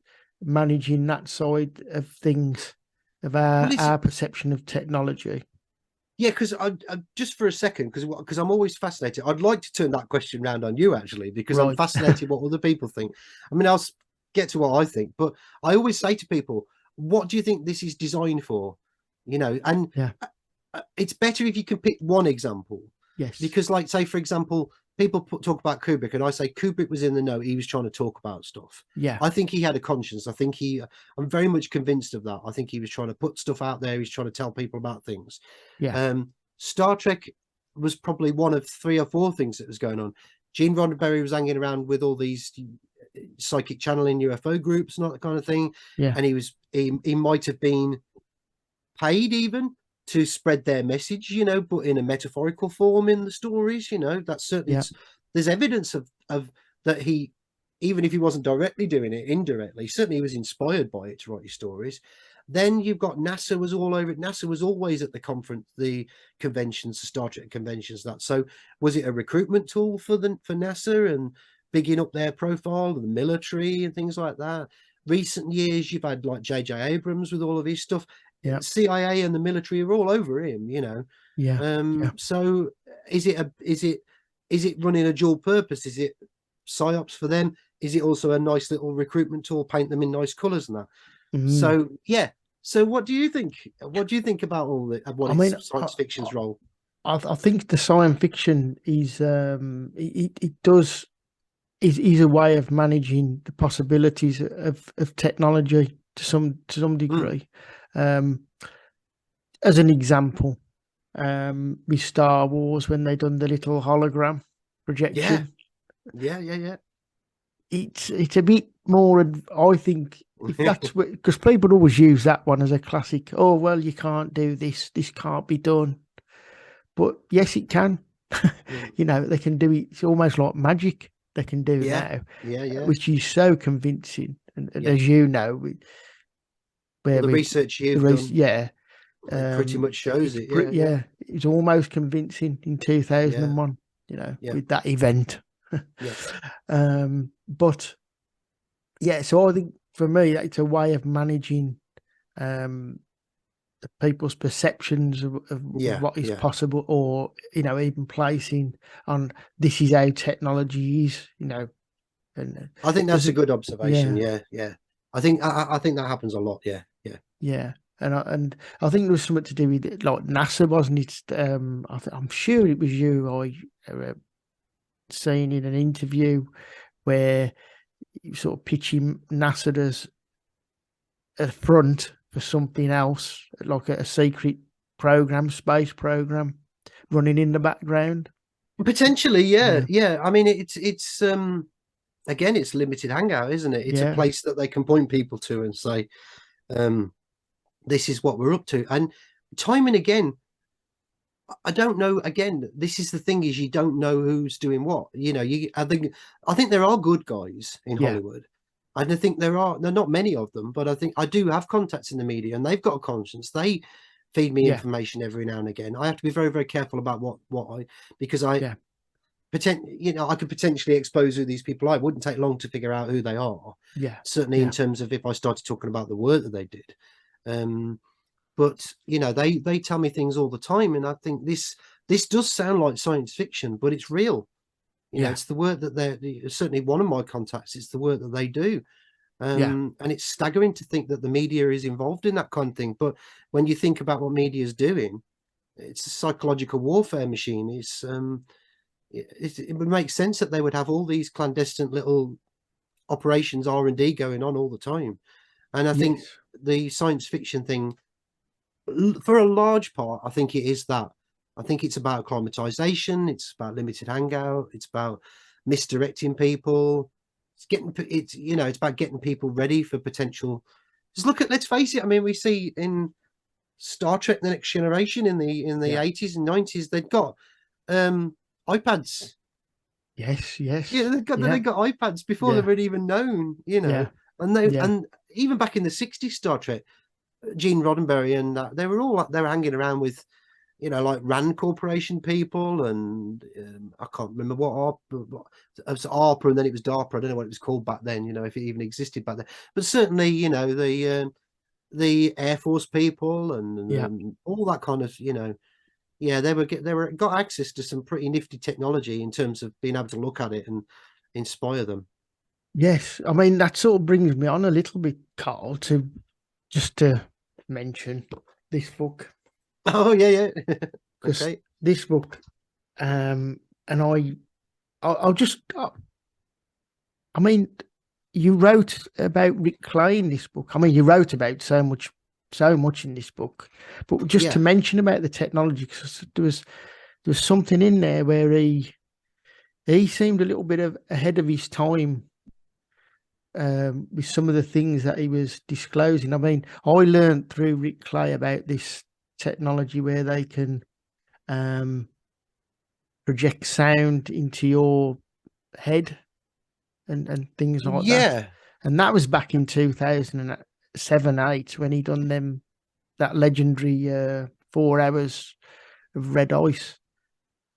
Speaker 1: managing that side of things, of
Speaker 2: Well,
Speaker 1: our perception of technology.
Speaker 2: yeah, because I just for a second, because I'm always fascinated. I'd like to turn that question round on you, actually, because I'm
Speaker 1: Right.
Speaker 2: fascinated what other people think. I mean, I'll get to what I think, but I always say to people, what do you think this is designed for? And
Speaker 1: Yeah.
Speaker 2: It's better if you can pick one example,
Speaker 1: Yes.
Speaker 2: because, like, say, for example, people talk about Kubrick, and I say Kubrick was in the know. He was trying to talk about stuff.
Speaker 1: Yeah.
Speaker 2: I think he had a conscience. I'm very much convinced of that. I think he was trying to put stuff out there. He's trying to tell people about things.
Speaker 1: Yeah.
Speaker 2: Star Trek was probably one of 3 or 4 things that was going on. Gene Roddenberry was hanging around with all these psychic channeling UFO groups and all that kind of thing.
Speaker 1: Yeah.
Speaker 2: And he might have been paid even to spread their message, but in a metaphorical form in the stories. That's certainly,
Speaker 1: Yeah.
Speaker 2: there's evidence of that he, even if he wasn't directly doing it, indirectly, certainly he was inspired by it to write his stories. Then you've got NASA was all over it. NASA was always at the conventions, the Star Trek conventions. So was it a recruitment tool for NASA and bigging up their profile, the military and things like that? recent years, you've had like J.J. Abrams with all of his stuff.
Speaker 1: Yeah.
Speaker 2: CIA and the military are all over him, you know.
Speaker 1: Yeah.
Speaker 2: So is it running a dual purpose? Is it psyops for them? Is it also a nice little recruitment tool, paint them in nice colors and that? So yeah. So what do you think? What do you think about all the science fiction's role?
Speaker 1: I think the science fiction is is a way of managing the possibilities of technology to some degree. As an example, with Star Wars, when they done the little hologram projection.
Speaker 2: Yeah.
Speaker 1: It's a bit more, I think, if that's because people always use that one as a classic. Oh, well, you can't do this. This can't be done. But yes, it can. You know, they can do it. It's almost like magic they can do now.
Speaker 2: Yeah.
Speaker 1: Which is so convincing. And as you know,
Speaker 2: where the research you've done.
Speaker 1: Yeah.
Speaker 2: Pretty much shows it.
Speaker 1: Yeah. It's almost convincing in 2001, you know, with that event. But yeah, so I think for me, it's a way of managing the people's perceptions of what is possible, or, you know, even placing on this is how technology is, you know. And
Speaker 2: I think that's a good observation. Yeah. I think that happens a lot. Yeah.
Speaker 1: And I think there was something to do with it, like NASA, wasn't it? I'm sure it was you I seen in an interview where you sort of pitching NASA as a front for something else, like a secret program, space program running in the background.
Speaker 2: Potentially, yeah. I mean, it's again, it's limited hangout, isn't it? It's a place that they can point people to and say, this is what we're up to. And time and again, I don't know. Again, this is the thing: is you don't know who's doing what. You know, I think there are good guys in Hollywood. I don't think there are not many of them, but I think I do have contacts in the media, and they've got a conscience. They feed me information every now and again. I have to be very, very careful about because I could potentially expose who these people are. It wouldn't take long to figure out who they are. Certainly in terms of if I started talking about the work that they did. But you know, they tell me things all the time, and I think this does sound like science fiction, but it's real. You know, it's the work that they're certainly one of my contacts. It's the work that they do, and it's staggering to think that the media is involved in that kind of thing. But when you think about what media is doing, it's a psychological warfare machine. It would make sense that they would have all these clandestine little operations R&D going on all the time, and I think the science fiction thing, for a large part, I think it is that. I think it's about acclimatization. It's about limited hangout. It's about misdirecting people. It's about getting people ready for potential. Just let's face it. I mean, we see in Star Trek: The Next Generation in the 80s and 90s, they'd got iPads.
Speaker 1: Yes.
Speaker 2: Yeah, they got iPads before they were even known. You know, and even back in the 60s, Star Trek, Gene Roddenberry and they were hanging around with, you know, like Rand Corporation people, and I can't remember what it was ARPA, and then it was DARPA. I don't know what it was called back then, you know, if it even existed back then. But certainly, you know, the Air Force people and all that kind of, you know, they got access to some pretty nifty technology in terms of being able to look at it and inspire them.
Speaker 1: Yes, I mean, that sort of brings me on a little bit, Carl, to mention this book.
Speaker 2: Oh yeah.
Speaker 1: Okay. This book, and I'll just, I mean, you wrote about Rick Clay in this book. I mean, you wrote about so much in this book, but just to mention about the technology, because there was something in there where he seemed a little bit ahead of his time with some of the things that he was disclosing. I mean, I learned through Rick Clay about this technology where they can project sound into your head and things like that. And that was back in 2007-8 when he done that legendary 4 hours of red ice.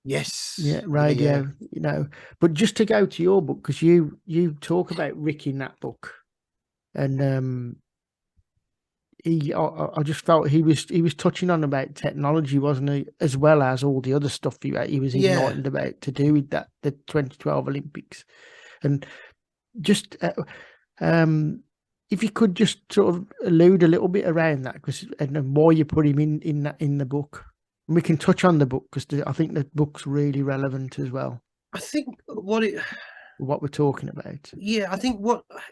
Speaker 2: Yes.
Speaker 1: Yeah, radio, you know. But just to go to your book, because you talk about Rick in that book. and I just felt he was touching on about technology, wasn't he, as well as all the other stuff he was enlightened about to do with that, the 2012 Olympics. And just if you could just sort of allude a little bit around that, because and why you put him in the book. And we can touch on the book, because I think the book's really relevant as well.
Speaker 2: I think
Speaker 1: what we're talking about.
Speaker 2: Yeah, I think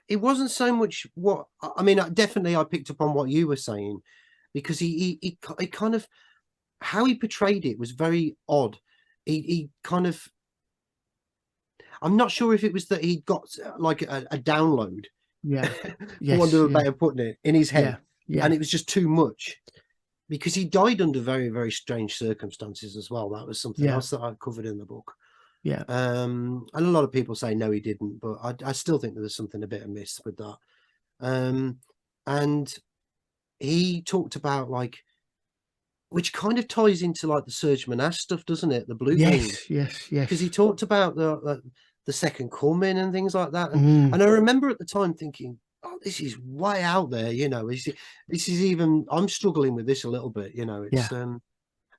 Speaker 2: it wasn't so much what I mean. Definitely, I picked up on what you were saying, because he kind of, how he portrayed it was very odd. He kind of, I'm not sure if it was that he got like a download, for want of a better putting it, in his head, and it was just too much, because he died under very, very strange circumstances as well. That was something else that I covered in the book. And a lot of people say no, he didn't, but I still think there was something a bit amiss with that. And he talked about, like, which kind of ties into like the Serge Monast stuff, doesn't it? The blue beam.
Speaker 1: Yes.
Speaker 2: Because he talked about the second coming and things like that. And I remember at the time thinking, oh, this is way out there, you know. This is even, I'm struggling with this a little bit, you know. It's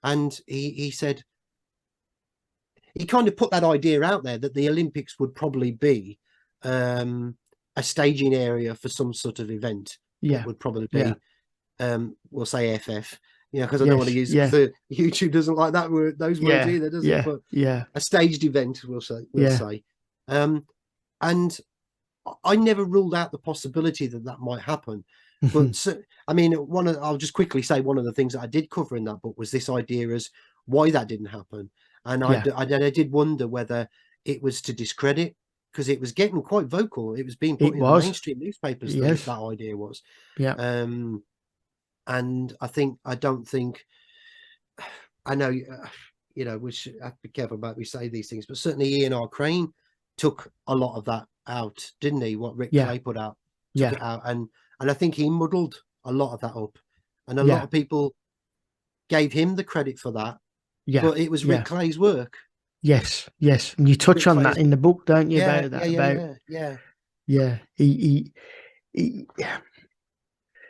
Speaker 2: and he said, he kind of put that idea out there that the Olympics would probably be a staging area for some sort of event. It would probably be, we'll say FF, you know, because I don't want to use YouTube doesn't like that word, those words either, does it? But a staged event, we'll say. And I never ruled out the possibility that might happen. But so, I mean, I'll just quickly say one of the things that I did cover in that book was this idea as why that didn't happen. And I did wonder whether it was to discredit, because it was getting quite vocal. It was being put in the mainstream newspapers. That idea was. And I don't think, I know, you know, we should have to be careful about we say these things, but certainly Ian R. Crane took a lot of that out, didn't he? What Rick Clay put out, took it out. And I think he muddled a lot of that up. And a lot of people gave him the credit for that. But it was Rick Clay's work.
Speaker 1: Yes. And you touch on that in the book, don't you? About that.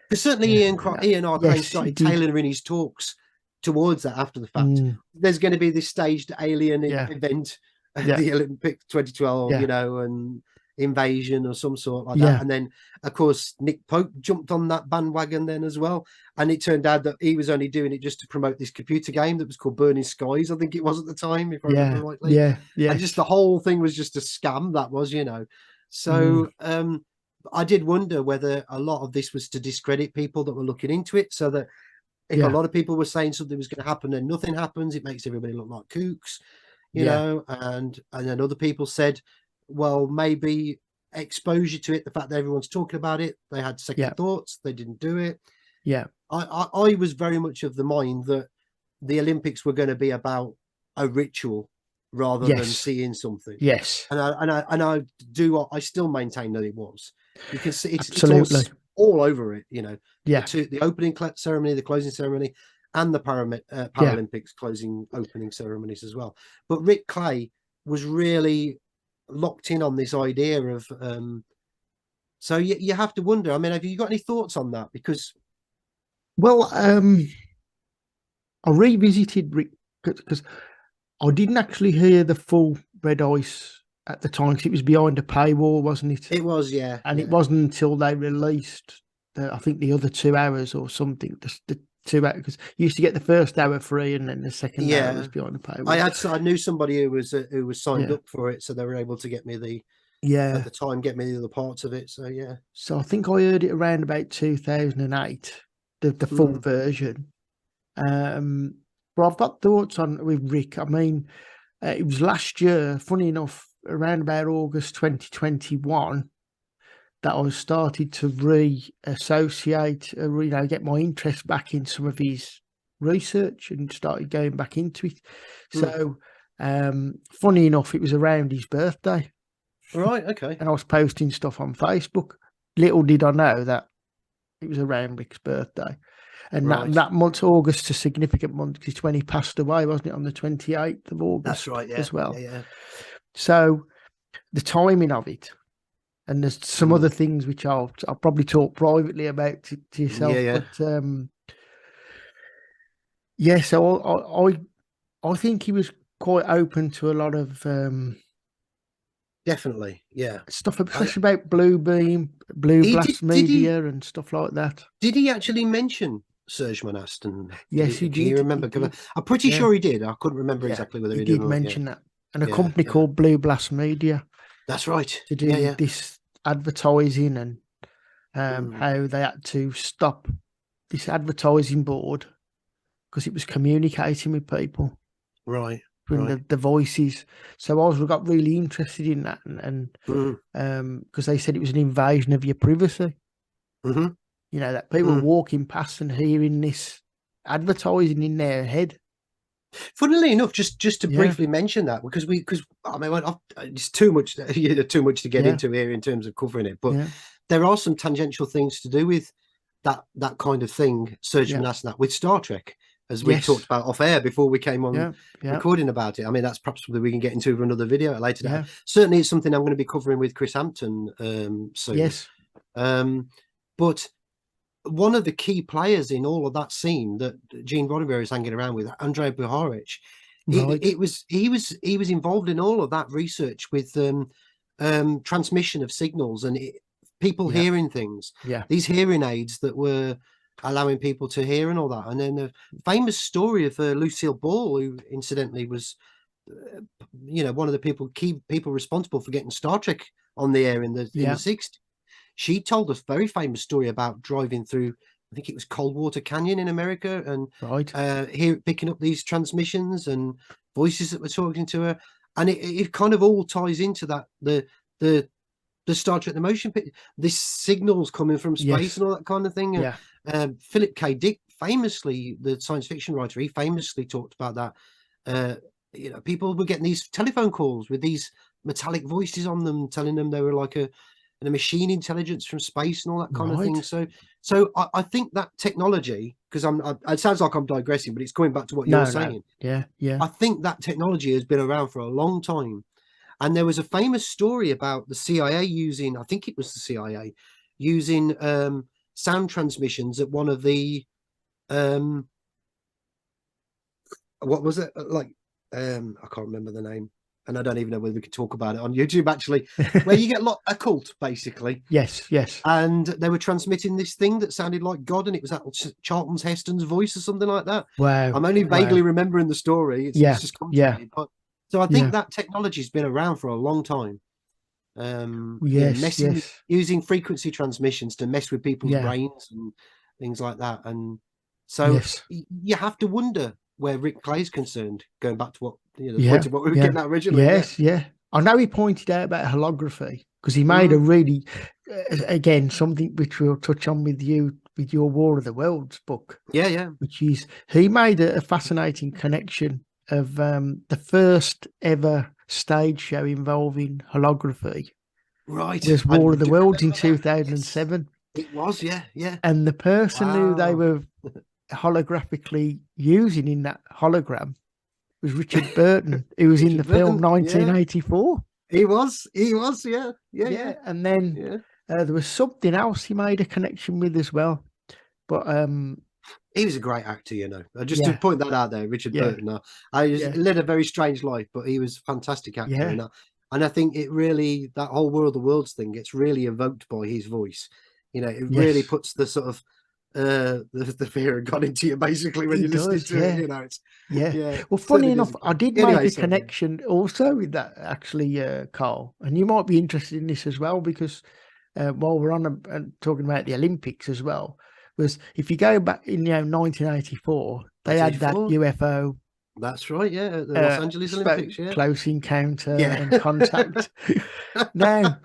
Speaker 2: Because certainly Ian R. Crane started tailoring his talks towards that after the fact. There's going to be this staged alien event at the Olympics 2012, you know, and invasion or some sort like that. And then, of course, Nick Pope jumped on that bandwagon then as well. And it turned out that he was only doing it just to promote this computer game that was called Burning Skies, I think it was at the time, if I remember rightly. And just the whole thing was just a scam, that was, you know. So I did wonder whether a lot of this was to discredit people that were looking into it, so that if a lot of people were saying something was going to happen and nothing happens, it makes everybody look like kooks, you know. And then other people said, well, maybe exposure to it, the fact that everyone's talking about it, they had second thoughts, they didn't do it. I was very much of the mind that the Olympics were going to be about a ritual rather than seeing something. And I still maintain that it was. You can see it's all over it, you know. The opening ceremony, the closing ceremony, and the Paralympics closing opening ceremonies as well. But Rick Clay was really locked in on this idea of so you have to wonder, I mean, have you got any thoughts on that? Because
Speaker 1: I revisited Rick, because I didn't actually hear the full Red Ice at the time, because it was behind a paywall, wasn't it?
Speaker 2: It was, and
Speaker 1: it wasn't until they released I think the other 2 hours or something, the 2 hours, because you used to get the first hour free and then the second hour was behind the paywall.
Speaker 2: I knew somebody who was signed up for it, so they were able to get me at the time, get me the other parts of it. So
Speaker 1: I think I heard it around about 2008, the full version. But I've got thoughts on with Rick. I mean, it was last year, funny enough, around about August 2021, that I started to reassociate, you know, get my interest back in some of his research and started going back into it. So, funny enough, it was around his birthday.
Speaker 2: Right, okay.
Speaker 1: And I was posting stuff on Facebook. Little did I know that it was around Rick's birthday. And that month, August, a significant month, because when he passed away, wasn't it, on the 28th of August?
Speaker 2: That's right,
Speaker 1: as well. So the timing of it, And there's some other things which I'll probably talk privately about to yourself. But yeah, so I think he was quite open to a lot of
Speaker 2: definitely,
Speaker 1: stuff, especially about Blue Blast Media and stuff like that.
Speaker 2: Did he actually mention Serge Monastin?
Speaker 1: Yes, he did.
Speaker 2: Can you remember? I'm pretty sure he did. I couldn't remember exactly whether he did
Speaker 1: mention that. And a company called Blue Blast Media.
Speaker 2: That's right.
Speaker 1: To do this advertising, and how they had to stop this advertising board because it was communicating with people.
Speaker 2: Right.
Speaker 1: From the voices. So I got really interested in that, and because they said it was an invasion of your privacy. You know, that people walking past and hearing this advertising in their head.
Speaker 2: Funnily enough, just to briefly mention that, because I mean, it's too much to get into here in terms of covering it, but there are some tangential things to do with that kind of thing, Serge Monastin, with Star Trek, as we talked about off air before we came on recording about it. I mean, that's perhaps something we can get into for another video later. Yeah. Certainly, it's something I'm going to be covering with Chris Hampton soon.
Speaker 1: Yes.
Speaker 2: But one of the key players in all of that scene that Gene Roddenberry is hanging around with, Andrei Buharich, he was involved in all of that research with transmission of signals and people hearing things. These hearing aids that were allowing people to hear and all that. And then the famous story of Lucille Ball, who incidentally was one of the key people responsible for getting Star Trek on the air in the 60s. She told us a very famous story about driving through, I think it was Coldwater Canyon in America, and picking up these transmissions and voices that were talking to her. And it kind of all ties into that, the Star Trek, the motion picture, this signals coming from space and all that kind of thing. Philip K. Dick, famously, the science fiction writer, he famously talked about that. People were getting these telephone calls with these metallic voices on them, telling them they were like a machine intelligence from space and all that kind of thing. So I think that technology, because it sounds like I'm digressing, but it's going back to what you're saying. I think that technology has been around for a long time. And there was a famous story about the CIA using, I think it was the CIA, using sound transmissions at one of the, what was it? Like, I can't remember the name. And I don't even know whether we could talk about it on YouTube, actually, where you get a cult, basically.
Speaker 1: Yes.
Speaker 2: And they were transmitting this thing that sounded like God, and it was that Charlton Heston's voice or something like that.
Speaker 1: Wow.
Speaker 2: I'm only vaguely remembering the story. It's just come to me. But, so I think that technology's been around for a long time. Using frequency transmissions to mess with people's brains and things like that. And so you have to wonder where Rick Clay's concerned, going back to what the point of what we were getting at originally.
Speaker 1: I know he pointed out about holography, because he made a really again something which we'll touch on with your War of the Worlds book, which is he made a fascinating connection of the first ever stage show involving holography was War of the Worlds in 2007.
Speaker 2: It was
Speaker 1: and the person who they were holographically using in that hologram was Richard Burton, who was in the film 1984.
Speaker 2: He was,
Speaker 1: And then there was something else he made a connection with as well. But
Speaker 2: he was a great actor, just to point that out there, Richard Burton. He led a very strange life, but he was a fantastic actor. And I think it really, that whole War of the Worlds thing gets really evoked by his voice. It really puts the sort of the fear of God into you, basically, when you're listening to it. Well,
Speaker 1: funny enough, I did make a connection also with that, actually, Carl, and you might be interested in this as well, because while we're on talking about the Olympics as well, was if you go back in 1984, they had that UFO.
Speaker 2: That's right, the Los Angeles Olympics,
Speaker 1: close encounter and contact. Now,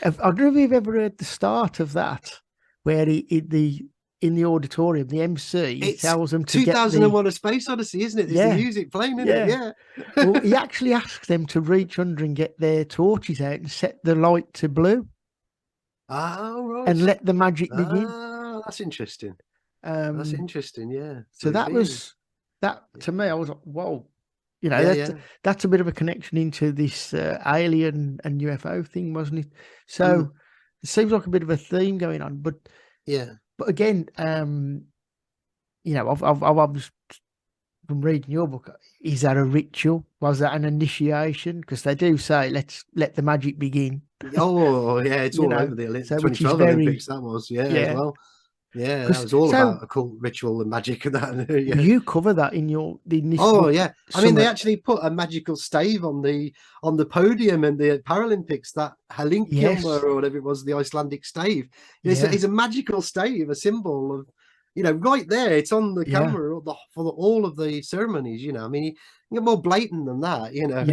Speaker 1: I don't know if you've ever heard the start of that, where in the auditorium, the MC tells them to
Speaker 2: 2001: A Space Odyssey, isn't it? There's the music playing, isn't it?
Speaker 1: Well, he actually asks them to reach under and get their torches out and set the light to blue.
Speaker 2: Oh, right.
Speaker 1: And let the magic begin.
Speaker 2: Oh, that's interesting. That's interesting,
Speaker 1: So that was, to me, I was like, whoa. You know, that's a bit of a connection into this alien and UFO thing, wasn't it? So it seems like a bit of a theme going on, but but again, you know, I've from reading your book, is that a ritual? Was that an initiation? Because they do say, let's let the magic begin.
Speaker 2: Oh yeah, it's all over the 2012 Olympics. That was as well. Yeah, that was all about occult ritual and magic and that.
Speaker 1: You cover that in this
Speaker 2: book.
Speaker 1: Oh
Speaker 2: yeah, I mean, they actually put a magical stave on the podium in the Paralympics, that Halinkilma or whatever it was, the Icelandic stave. It's a magical stave, a symbol of, you know, right there. It's on the camera for all of the ceremonies. You know, I mean, you get more blatant than that. You know,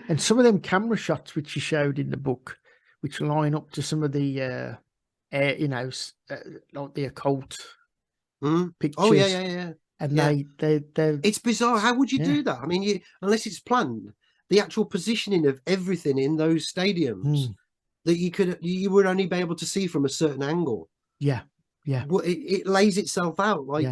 Speaker 1: and some of them camera shots which you showed in the book, which line up to some of the you know, like the occult pictures.
Speaker 2: Oh yeah.
Speaker 1: And they
Speaker 2: it's bizarre. How would you do that? I mean, unless it's planned, the actual positioning of everything in those stadiums that you would only be able to see from a certain angle.
Speaker 1: Yeah.
Speaker 2: Well, it lays itself out like,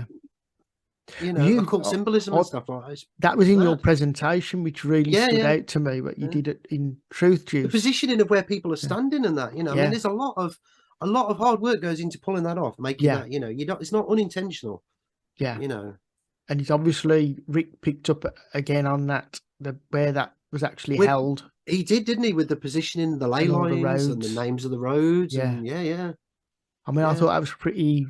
Speaker 2: you know, occult symbolism and stuff like that.
Speaker 1: That was in your presentation, which really stood out to me. What you did it in Truth Juice,
Speaker 2: the positioning of where people are standing and that, you know, I mean, there's a lot of hard work goes into pulling that off, making that, you know, it's not unintentional. You know,
Speaker 1: and it's obviously Rick picked up again on that, where that was actually held.
Speaker 2: He did, didn't he, with the positioning, the ley lines and the names of the roads. And
Speaker 1: I mean, I thought that was pretty.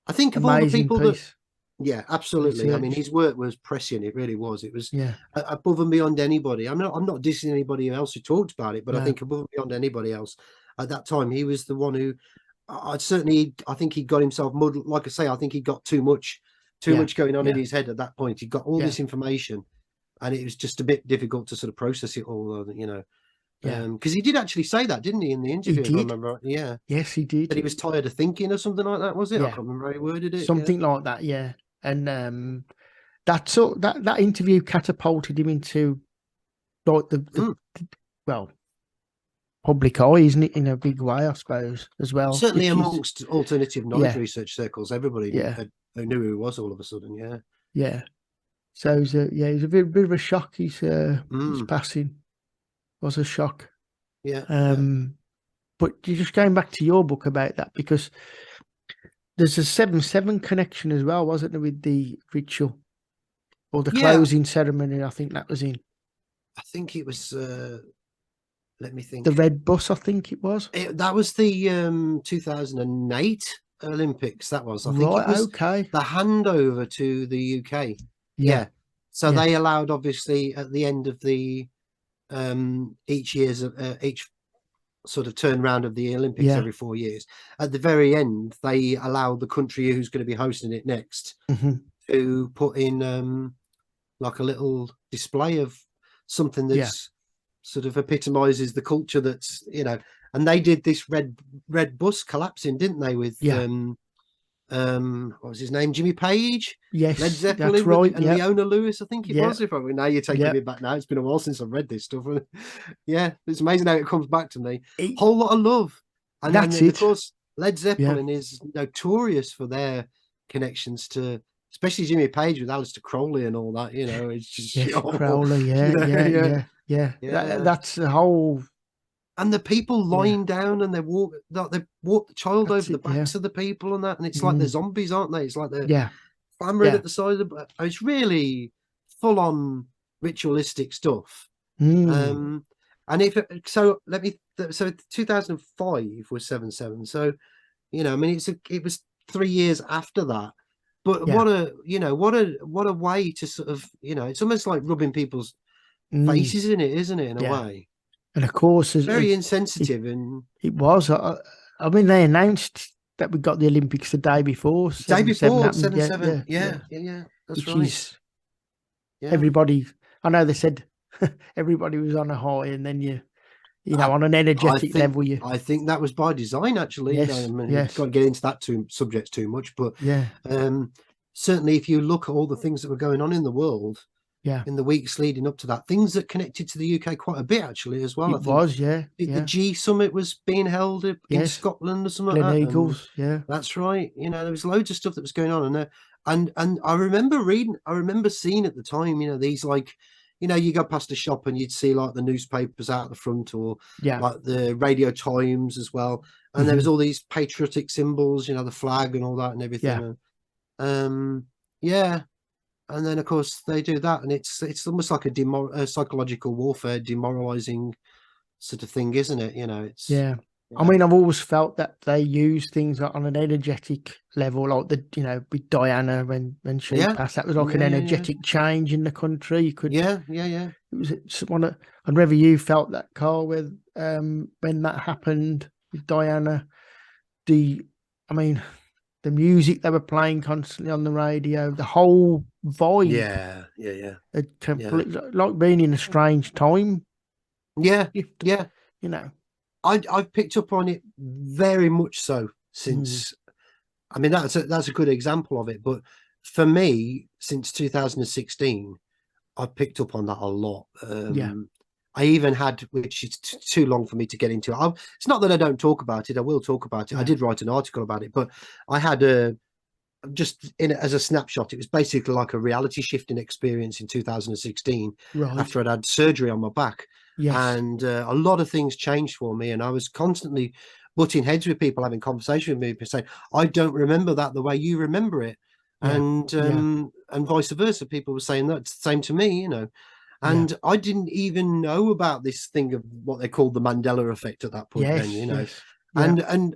Speaker 2: I think of all the people that. Yeah, absolutely. I mean, his work was prescient. It really was. It was above and beyond anybody. I'm not dissing anybody else who talked about it, but I think above and beyond anybody else at that time, he was the one who. I think he got himself muddled. Like I say, I think he got too much going on in his head at that point. He got all this information, and it was just a bit difficult to sort of process it all. You know. Because he did actually say that, didn't he, in the interview?
Speaker 1: He did.
Speaker 2: If I remember. Yeah.
Speaker 1: Yes, he did.
Speaker 2: That he was tired of thinking or something like that. Was it? I can't remember how he worded it.
Speaker 1: Something like that. Yeah. And that interview catapulted him into like the public eye, isn't it, in a big way, I suppose, as well.
Speaker 2: Certainly amongst alternative knowledge research circles, everybody who knew who he was all of a sudden.
Speaker 1: Yeah. So he's a bit of a shock. His passing was a shock. But you're just going back to your book about that, because there's a 7/7 connection as well, wasn't there, with the ritual or the closing ceremony? I think that was in.
Speaker 2: I think it was. Let me think.
Speaker 1: The red bus, I think it was.
Speaker 2: That was the 2008 Olympics. That was. I think it was the handover to the UK. Yeah. So they allowed, obviously, at the end of the each sort of turnaround of the Olympics every 4 years. At the very end, they allow the country who's going to be hosting it next to put in like a little display of something that's sort of epitomizes the culture that's, you know. And they did this red bus collapsing, didn't they, with what was his name, Jimmy Page, Led Zeppelin,
Speaker 1: that's right,
Speaker 2: and Leona Lewis, I think it was. If I now you're taking me back now, it's been a while since I've read this stuff. It's amazing how it comes back to me. Whole lot of love, and then of course Led Zeppelin is notorious for their connections to, especially Jimmy Page with Aleister Crowley and all that. You know, it's just
Speaker 1: Crowley, that's the whole.
Speaker 2: And the people lying down, and they walk the child over the backs of the people and that, and it's like they're zombies, aren't they? It's like they're clambering at the side of the. It's really full on ritualistic stuff. And so 2005 was 7/7. So, you know, I mean, it was 3 years after that. But what a way to sort of, you know, it's almost like rubbing people's faces in it, isn't it? In a way.
Speaker 1: And of course,
Speaker 2: it's very insensitive, and
Speaker 1: it was. I mean, they announced that we got the Olympics the day before.
Speaker 2: 7/7. Yeah. That's right.
Speaker 1: Everybody. I know they said everybody was on a high, and then you know, on an energetic level.
Speaker 2: I think that was by design, actually.
Speaker 1: Yes,
Speaker 2: you know, I mean, you can't get into that subjects too much, but certainly, if you look at all the things that were going on in the world. In the weeks leading up to that, things that connected to the UK quite a bit, actually, as well. The G Summit was being held in Scotland or something like that.
Speaker 1: Eagles,
Speaker 2: that's right. You know, there was loads of stuff that was going on, And I remember seeing at the time, you know, these like, you know, you go past a shop and you'd see like the newspapers out the front, or like the Radio Times as well. And there was all these patriotic symbols, you know, the flag and all that and everything. Yeah. And then of course they do that, and it's almost like a psychological warfare, demoralizing sort of thing, isn't it? You know, it's
Speaker 1: I mean, I've always felt that they use things like on an energetic level, like you know, with Diana when she passed, that was like an energetic change in the country. You could,
Speaker 2: It
Speaker 1: was one. And whether you felt that, Carl, with when that happened with Diana, I mean, the music they were playing constantly on the radio, the whole vibe, it completely like being in a strange time.
Speaker 2: You
Speaker 1: know.
Speaker 2: I've picked up on it very much so since. I mean, that's a good example of it. But for me, since 2016, I've picked up on that a lot. I even had, which is too long for me to get into. It's not that I don't talk about it. I will talk about it. I did write an article about it, but I had just in it as a snapshot. It was basically like a reality shifting experience in 2016 after I'd had surgery on my back. And a lot of things changed for me, and I was constantly butting heads with people, having conversation with me, saying, I don't remember that the way you remember it. And vice versa. People were saying that's the same to me, you know. And I didn't even know about this thing of what they called the Mandela effect at that point then, you know. And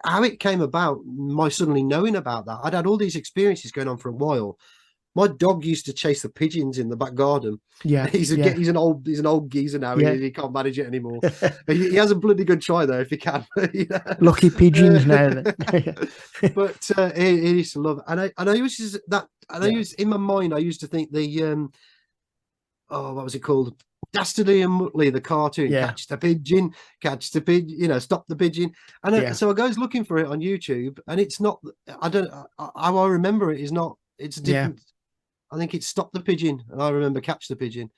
Speaker 2: how it came about, my suddenly knowing about that. I'd had all these experiences going on for a while. My dog used to chase the pigeons in the back garden. He's an old geezer now. He can't manage it anymore. He has a bloody good try though, if he can. You know?
Speaker 1: Lucky pigeons now.
Speaker 2: But he used to love it. And I used that. And I used in my mind. I used to think the what was it called? Dastardly and Muttley, the cartoon. Catch the pigeon, you know, stop the pigeon. And so I goes looking for it on YouTube, and it's not. I don't. How I remember it is not. It's different. I think it's Stop the Pigeon, and I remember Catch the Pigeon.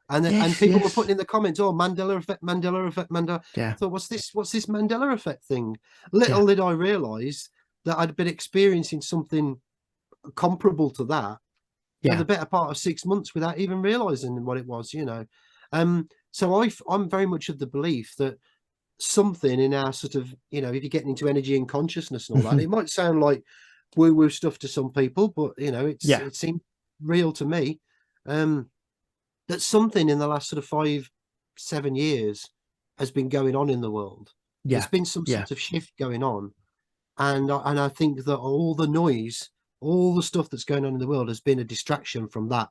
Speaker 2: And and people were putting in the comments, "Oh, Mandela effect, Mandela effect, Mandela." I thought, what's this Mandela effect thing? Little did I realise that I'd been experiencing something comparable to that for the better part of 6 months without even realising what it was, you know. So I'm very much of the belief that something in our sort of, you know, if you're getting into energy and consciousness and all that, it might sound like woo-woo stuff to some people, but you know, it seemed real to me. That something in the last sort of 5-7 years has been going on in the world. There's been some sort of shift going on, and I think that all the noise, all the stuff that's going on in the world has been a distraction from that,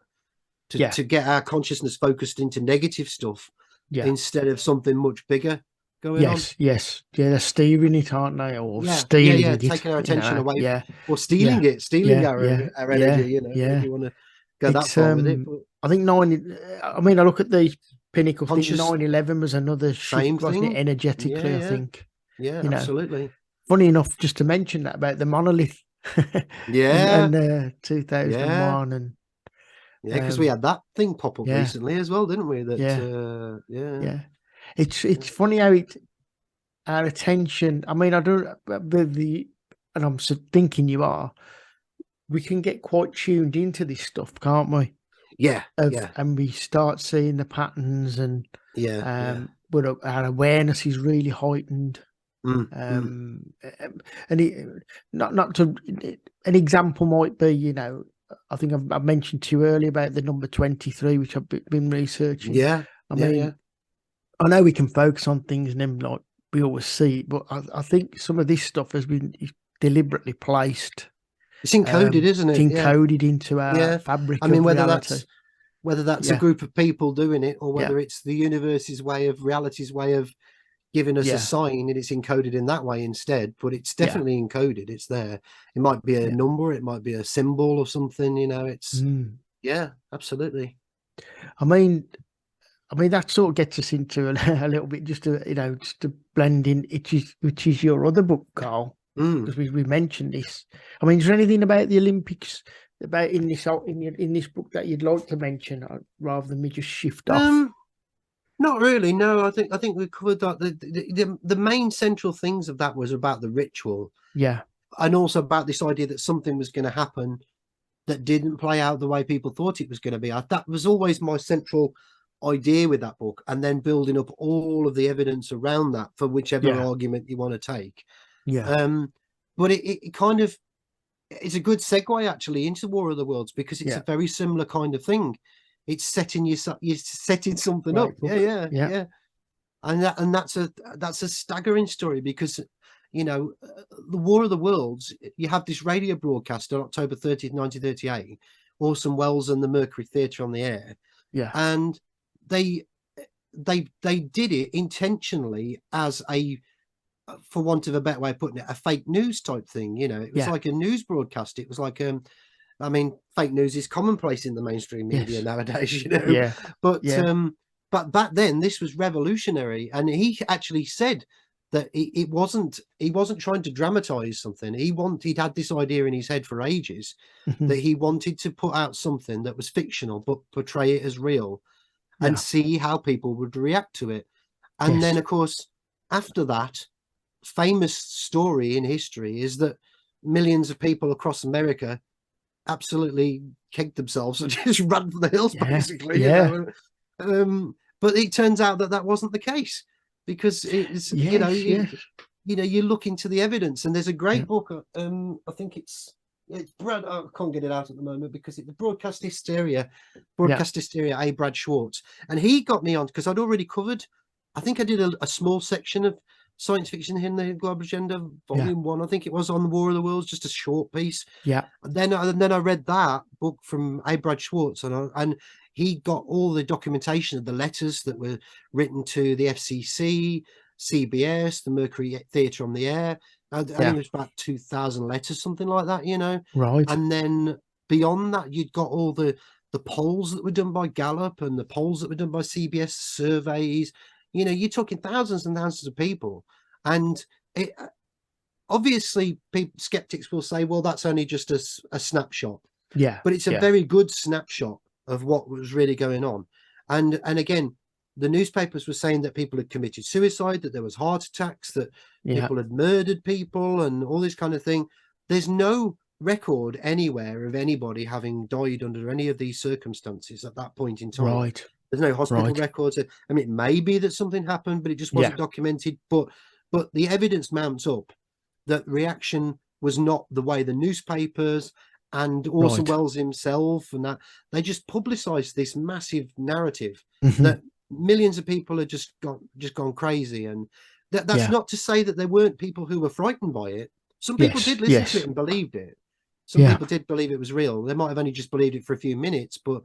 Speaker 2: to get our consciousness focused into negative stuff instead of something much bigger going on.
Speaker 1: They're steering it, aren't they? Or stealing it,
Speaker 2: taking our attention away, or
Speaker 1: stealing
Speaker 2: our energy, you know, if you want to go that far with it. But
Speaker 1: I think I look at the pinnacle thing. 9/11 was another shift, wasn't it, energetically? I think.
Speaker 2: Absolutely.
Speaker 1: Funny enough, just to mention that about the monolith. and 2001 and
Speaker 2: because we had that thing pop up recently as well, didn't we? That
Speaker 1: it's funny how our attention. I mean, I don't and I'm thinking we can get quite tuned into this stuff, can't we? And we start seeing the patterns, and but our awareness is really heightened. And not to an example might be, you know, I think I've mentioned to you earlier about the number 23, which I've been researching. I mean, I know we can focus on things and then like we always see it, but I think some of this stuff has been deliberately placed.
Speaker 2: It's encoded, isn't it?
Speaker 1: It's encoded into our fabric.
Speaker 2: I mean,
Speaker 1: of
Speaker 2: whether
Speaker 1: reality.
Speaker 2: that's a group of people doing it, or whether it's the universe's way of reality's way of giving us a sign, and it's encoded in that way instead. But it's definitely encoded. It's there. It might be a number. It might be a symbol or something. You know, it's absolutely.
Speaker 1: I mean, that sort of gets us into a little bit, just to blend in, which is your other book, Carl, because we mentioned this. I mean, is there anything about the Olympics about in this book that you'd like to mention, rather than me just shift off?
Speaker 2: Not really. No, I think we covered that. The main central things of that was about the ritual, and also about this idea that something was going to happen that didn't play out the way people thought it was going to be. That was always my central idea with that book, and then building up all of the evidence around that for whichever argument you want to take. But it kind of, it's a good segue actually into War of the Worlds, because it's a very similar kind of thing. It's setting you're setting something up. Yeah. And that's a staggering story, because you know, the War of the Worlds, you have this radio broadcast on October 30th, 1938, Orson Welles and the Mercury Theatre on the air. And they did it intentionally as a, for want of a better way of putting it, a fake news type thing. You know, it was like a news broadcast. It was like, I mean, fake news is commonplace in the mainstream media nowadays, you know. But back then this was revolutionary, and he actually said that he wasn't trying to dramatize something. He'd had this idea in his head for ages that he wanted to put out something that was fictional but portray it as real, and see how people would react to it. And then of course after that, famous story in history is that millions of people across America absolutely kicked themselves and just ran for the hills, basically. You know? But it turns out that that wasn't the case, because it's you know, you look into the evidence, and there's a great book. I think it's Brad. I can't get it out at the moment because it's the Broadcast Hysteria, A. Brad Schwartz, and he got me on because I'd already covered. I think I did a small section of science fiction in the Global Agenda, Volume 1. I think it was on the War of the Worlds, just a short piece. And then I read that book from A. Brad Schwartz, and he got all the documentation of the letters that were written to the FCC, CBS, the Mercury Theatre on the air. I think it was about 2,000 letters, something like that, you know. And then beyond that, you'd got all the polls that were done by Gallup and the polls that were done by CBS, surveys. You know, you're talking thousands and thousands of people. And it, obviously, skeptics will say, well, that's only just a snapshot. But it's a very good snapshot of what was really going on. And again, the newspapers were saying that people had committed suicide, that there was heart attacks, that people had murdered people and all this kind of thing. There's no record anywhere of anybody having died under any of these circumstances at that point in time. There's no hospital records. I mean, it may be that something happened, but it just wasn't documented. But the evidence mounts up that reaction was not the way the newspapers and Orson Welles himself and that they just publicized this massive narrative that millions of people had just gone crazy. And that's not to say that there weren't people who were frightened by it. Some people did listen to it and believed it. Some people did believe it was real. They might have only just believed it for a few minutes, but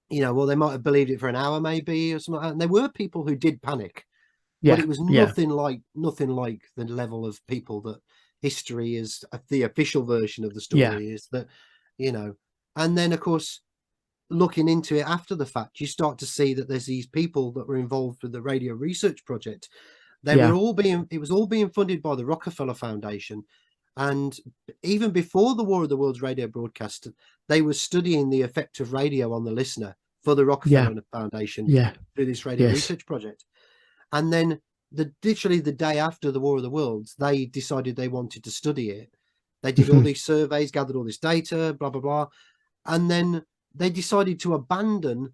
Speaker 2: you know, well, they might have believed it for an hour maybe or something like that. And there were people who did panic, but it was nothing like the level of people that history is, the official version of the story is, that, you know. And then of course, looking into it after the fact, you start to see that there's these people that were involved with the Radio Research Project. They were all it was all being funded by the Rockefeller Foundation. And even before the War of the Worlds radio broadcast, they were studying the effect of radio on the listener for the Rockefeller Foundation through this Radio Research Project. And then literally the day after the War of the Worlds, they decided they wanted to study it. They did all these surveys, gathered all this data, blah, blah, blah. And then they decided to abandon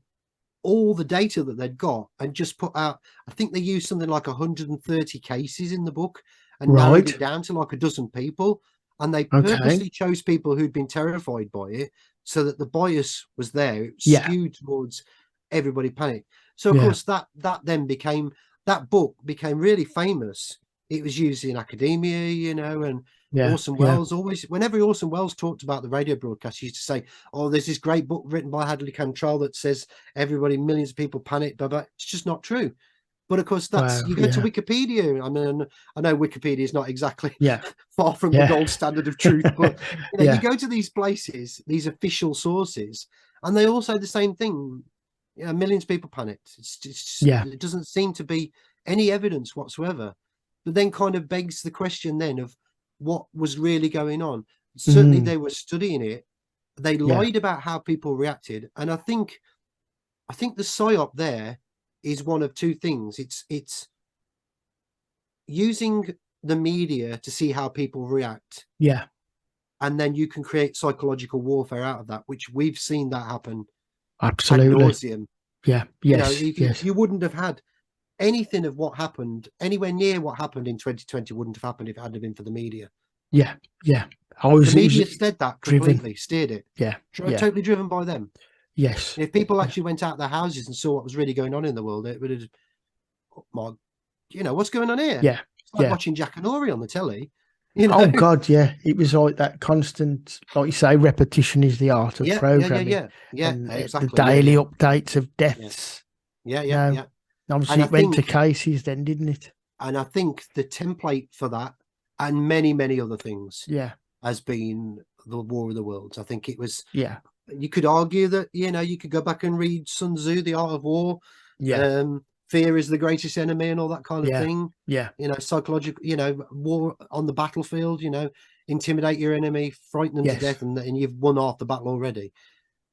Speaker 2: all the data that they'd got and just put out, I think they used something like 130 cases in the book and narrowed it down to like a dozen people. And they purposely chose people who'd been terrified by it so that the bias was there. It skewed towards everybody panicked. So of course that then became, that book became really famous. It was used in academia, you know, and Orson Welles always, whenever Orson Welles talked about the radio broadcast, he used to say, oh, there's this great book written by Hadley Cantrell that says everybody, millions of people panicked, blah, blah. It's just not true. But of course, that's, you go to Wikipedia. I mean, I know Wikipedia is not exactly far from the gold standard of truth, but you know, you go to these places, these official sources, and they all say the same thing. You know, millions of people panicked. It doesn't seem to be any evidence whatsoever. But then kind of begs the question then of what was really going on. Certainly they were studying it. They lied about how people reacted. And I think the Psyop there is one of two things. It's using the media to see how people react. and then you can create psychological warfare out of that, which we've seen that happen
Speaker 1: Absolutely.
Speaker 2: ad nauseum.
Speaker 1: Yeah. Yes. Yes.
Speaker 2: You wouldn't have had anything of what happened anywhere near what happened in 2020 wouldn't have happened if it hadn't been for the media.
Speaker 1: Yeah. Yeah.
Speaker 2: The media steered that completely,
Speaker 1: driven.
Speaker 2: steered it.
Speaker 1: Yeah.
Speaker 2: Totally driven by them.
Speaker 1: Yes.
Speaker 2: If people actually went out of their houses and saw what was really going on in the world, it would have, what's going on here?
Speaker 1: Yeah.
Speaker 2: It's like watching Jack and Ori on the telly. You know?
Speaker 1: Oh God, yeah. It was like that constant, like you say, repetition is the art of programming.
Speaker 2: Yeah, exactly.
Speaker 1: The daily updates of deaths.
Speaker 2: Yeah.
Speaker 1: Obviously, it went to cases then, didn't it?
Speaker 2: And I think the template for that, and many, many other things, has been the War of the Worlds. I think it was. Yeah. You could argue that you could go back and read Sun Tzu, The Art of War. Yeah. Fear is the greatest enemy, and all that kind of thing. Yeah. Psychological. War on the battlefield. Intimidate your enemy, frighten them to death, and you've won half the battle already.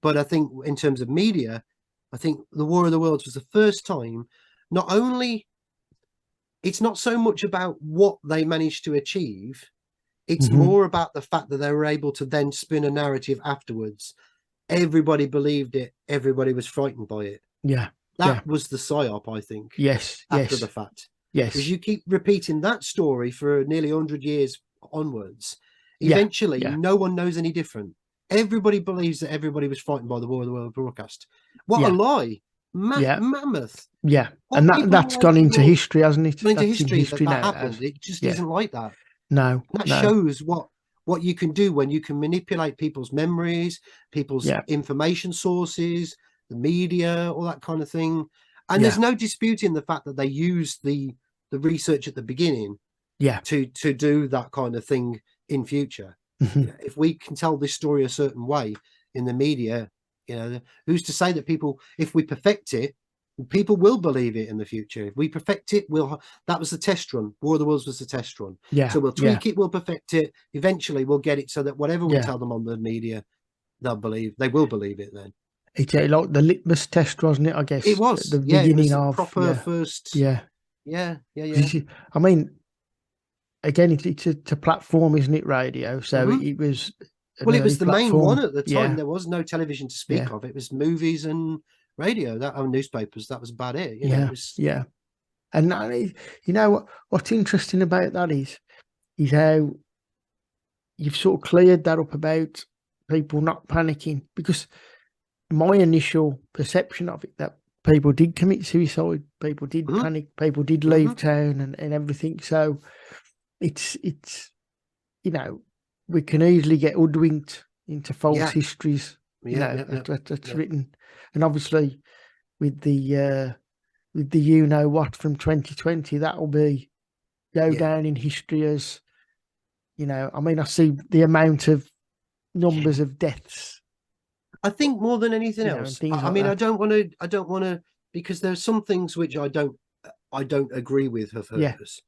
Speaker 2: But I think in terms of media, I think the War of the Worlds was the first time. Not only, it's not so much about what they managed to achieve. It's more about the fact that they were able to then spin a narrative afterwards. Everybody believed it. Everybody was frightened by it. Yeah. That was the Psyop, I think. Yes. After the fact. Yes. Because you keep repeating that story for nearly 100 years onwards. Eventually, no one knows any different. Everybody believes that everybody was frightened by the War of the World broadcast. What a lie. Mammoth. Yeah. And that's gone into history, hasn't it? Into history that happened. It just isn't like that. No. That shows what you can do when you can manipulate people's memories, people's information sources, the media, all that kind of thing. And there's no disputing the fact that they used the research at the beginning to do that kind of thing in future. If we can tell this story a certain way in the media, who's to say that people, if we perfect it, people will believe it in the future. If we perfect it, that was the test run. War of the Worlds was the test run. Yeah. So we'll tweak it, we'll perfect it. Eventually we'll get it so that whatever we tell them on the media, they will believe it then. It's like the litmus test, wasn't it? I guess it was the beginning of proper first. Yeah. I mean, again, it's a platform, isn't it? Radio. So it was. Well, it was the main one at the time. There was no television to speak of. It was movies and radio, newspapers. That was about it. And what's interesting about that is how you've sort of cleared that up about people not panicking, because my initial perception of it, that people did commit suicide, people did panic, people did leave town and everything. So it's we can easily get hoodwinked into false histories. That's written. And obviously with the what from 2020, that'll go down in history as, I mean, I see the amount of numbers of deaths. I think more than anything else. I mean, I don't want to, because there's some things which I don't agree with of hers.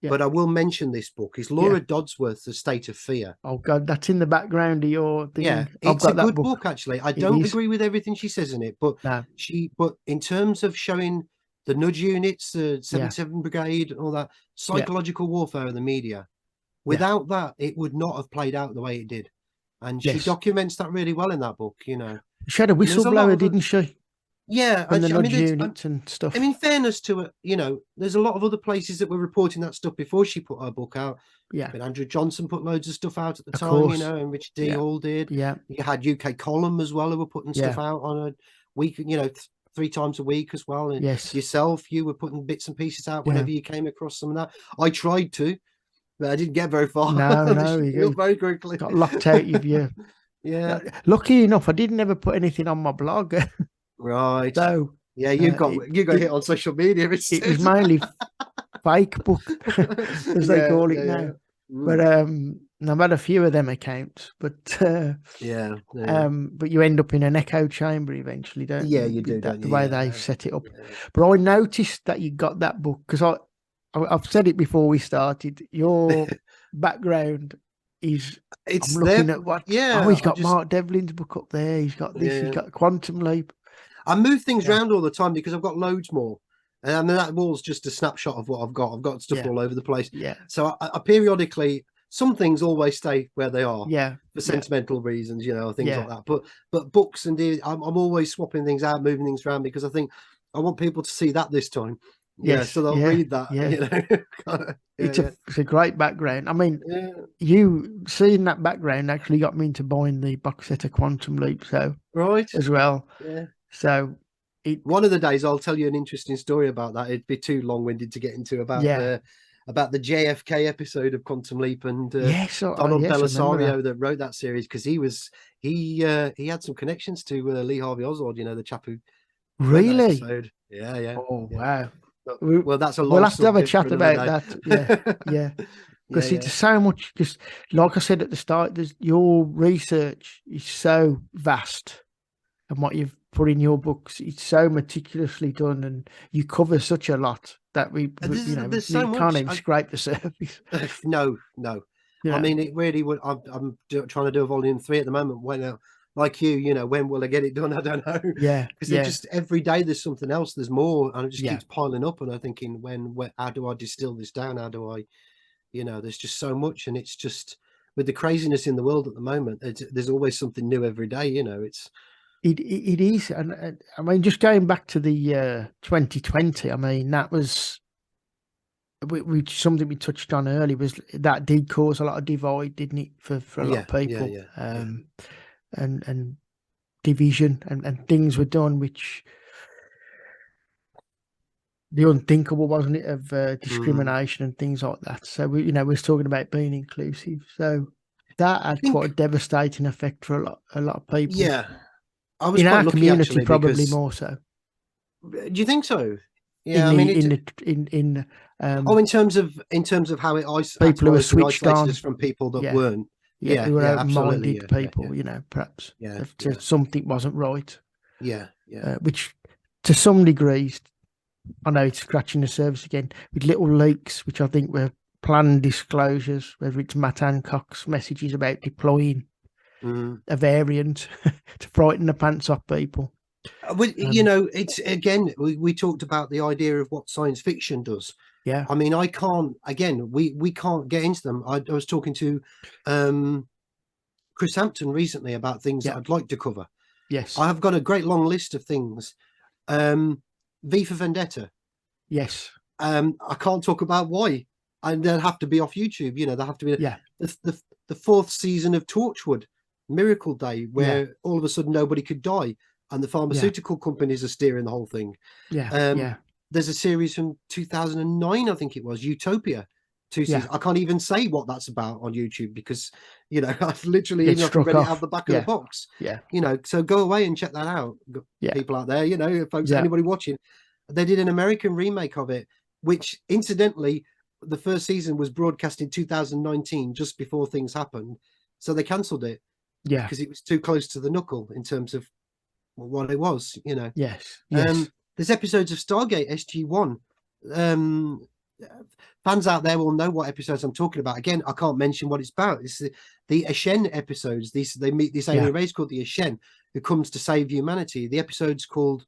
Speaker 2: But I will mention this book. It's Laura Dodsworth's The State of Fear. Oh God, that's in the background of your thing. Yeah, it's a good book actually. I don't agree with everything she says in it, but but in terms of showing the nudge units, the 77 Brigade, and all that psychological warfare in the media, without that, it would not have played out the way it did. And she documents that really well in that book. She had a whistleblower, didn't she? Yeah, and the nudge units and stuff. I mean, fairness to it, there's a lot of other places that were reporting that stuff before she put her book out. Yeah, but Andrew Johnson put loads of stuff out at the time, and Richard D. Hall did. Yeah, you had UK Column as well, who were putting stuff out on a week, 3 times a week as well. And yourself, you were putting bits and pieces out whenever you came across some of that. I tried to, but I didn't get very far. No, you very quickly got locked out of you. Yeah. Lucky enough, I didn't ever put anything on my blog. Right. So yeah, you got hit on social media. It was mainly fake book, as they call it now. But I've had a few of them accounts. But but you end up in an echo chamber eventually, don't you? Yeah, you do. The way they set it up. But I noticed that you got that book because I've said it before we started. Your background is. I'm looking at what. Yeah. Oh, he's got Mark Devlin's book up there. He's got this. He's got Quantum Leap. I move things around all the time because I've got loads more. And that wall's just a snapshot of what I've got. I've got stuff all over the place. Yeah. So I periodically, some things always stay where they are.
Speaker 1: Yeah.
Speaker 2: For sentimental reasons, things
Speaker 1: Yeah.
Speaker 2: like that. But books and I'm always swapping things out, moving things around, because I think I want people to see that this time.
Speaker 1: Yes.
Speaker 2: So they'll read that.
Speaker 1: It's a great background. I mean, you seeing that background actually got me into buying the box set of Quantum Leap, so as well.
Speaker 2: Yeah.
Speaker 1: So
Speaker 2: one of the days I'll tell you an interesting story about that. It'd be too long-winded to get into about the JFK episode of Quantum Leap, and Donald Belisario that wrote that series, because he had some connections to Lee Harvey Oswald, the chap who
Speaker 1: really
Speaker 2: that episode. Yeah.
Speaker 1: Oh wow.
Speaker 2: Well, that's
Speaker 1: we'll have to have a chat about that. Yeah. Because it's so much, just like I said at the start, your research is so vast, and what you've put in your books, it's so meticulously done, and you cover such a lot that we can't even scrape the surface.
Speaker 2: No. I mean, it really would. I'm trying to do a volume 3 at the moment. When like when will I get it done? I don't know.
Speaker 1: Yeah,
Speaker 2: because just every day there's something else. There's more, and it just keeps piling up. And I'm thinking, how do I distill this down? How do I, there's just so much, and it's just with the craziness in the world at the moment. There's always something new every day.
Speaker 1: It is, and I mean, just going back to the 2020. I mean, that was something we touched on earlier. Was that did cause a lot of divide, didn't it, for a lot of people? And division, and things were done which the unthinkable, wasn't it, of discrimination and things like that. So we was talking about being inclusive. So that had quite a devastating effect for a lot of people.
Speaker 2: Yeah, I was
Speaker 1: in
Speaker 2: quite
Speaker 1: our
Speaker 2: lucky,
Speaker 1: community,
Speaker 2: actually,
Speaker 1: probably more so.
Speaker 2: Do you think so? Yeah,
Speaker 1: in
Speaker 2: terms of how it
Speaker 1: people who are switched on
Speaker 2: us from people that weren't.
Speaker 1: Who were open-minded people, perhaps something wasn't right. Which to some degrees, I know it's scratching the surface again, with little leaks, which I think were planned disclosures, whether it's Matt Hancock's messages about deploying a variant to frighten the pants off people.
Speaker 2: It's again, we talked about the idea of what science fiction does.
Speaker 1: Yeah,
Speaker 2: I mean, I can't. Again, we can't get into them. I was talking to Chris Hampton recently about things that I'd like to cover.
Speaker 1: Yes,
Speaker 2: I have got a great long list of things. V for Vendetta.
Speaker 1: Yes.
Speaker 2: I can't talk about why, and they'll have to be off YouTube. They'll have to be the 4th season of Torchwood, Miracle Day, where all of a sudden nobody could die, and the pharmaceutical companies are steering the whole thing. There's a series from 2009, I think it was, Utopia, 2 seasons. I can't even say what that's about on YouTube, because I've literally read it out the back of the box. So go away and check that out, people out there, folks, anybody watching. They did an American remake of it, which incidentally the first season was broadcast in 2019, just before things happened, so they cancelled it because it was too close to the knuckle in terms of what it was.
Speaker 1: Yes.
Speaker 2: There's episodes of Stargate SG-1. Fans out there will know what episodes I'm talking about. Again, I can't mention what it's about. It's the Ashen episodes. They meet this alien race called the Ashen, who comes to save humanity. The episode's called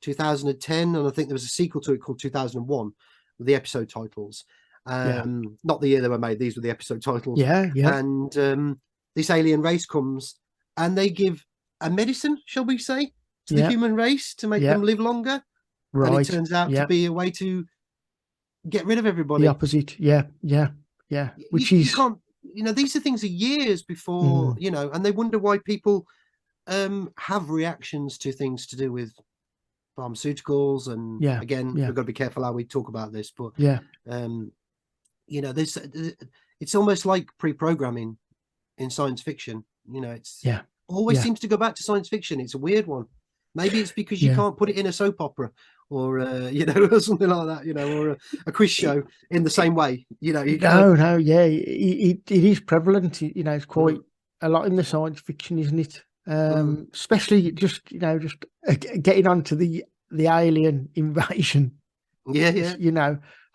Speaker 2: 2010, and I think there was a sequel to it called 2001. The episode titles, not the year they were made. These were the episode titles. And this alien race comes, and they give a medicine, shall we say, to the human race to make them live longer. Right. And it turns out to be a way to get rid of everybody.
Speaker 1: The opposite. Which
Speaker 2: you can't, these are things are years before, and they wonder why people have reactions to things to do with pharmaceuticals. And again, we've got to be careful how we talk about this, but there's it's almost like pre-programming in science fiction. It's always seems to go back to science fiction. It's a weird one. Maybe it's because you can't put it in a soap opera or or something like that, or a quiz show in the same way.
Speaker 1: It is prevalent. It's quite a lot in the science fiction, isn't it? Especially just getting onto the alien invasion.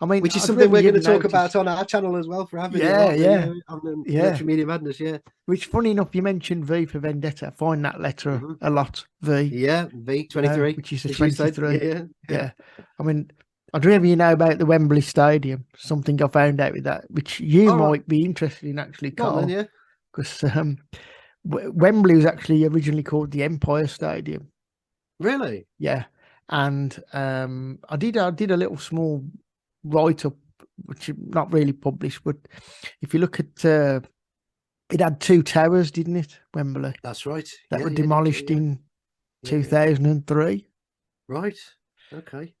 Speaker 1: I mean,
Speaker 2: which is something we're going to talk about on our channel as well for having on Electric Media Madness.
Speaker 1: Which, funny enough, you mentioned V for Vendetta. I find that letter a lot. V.
Speaker 2: V 23,
Speaker 1: which is the 23. I mean, I don't know if you know about the Wembley Stadium. Something I found out with that, which you might be interested in, actually, Carl.
Speaker 2: Yeah.
Speaker 1: Because Wembley was actually originally called the Empire Stadium.
Speaker 2: Really?
Speaker 1: Yeah. And I did a little small write up, which is not really published, but if you look at it had 2 towers, didn't it, Wembley?
Speaker 2: That's right.
Speaker 1: That were demolished in 2003.
Speaker 2: Right. Okay.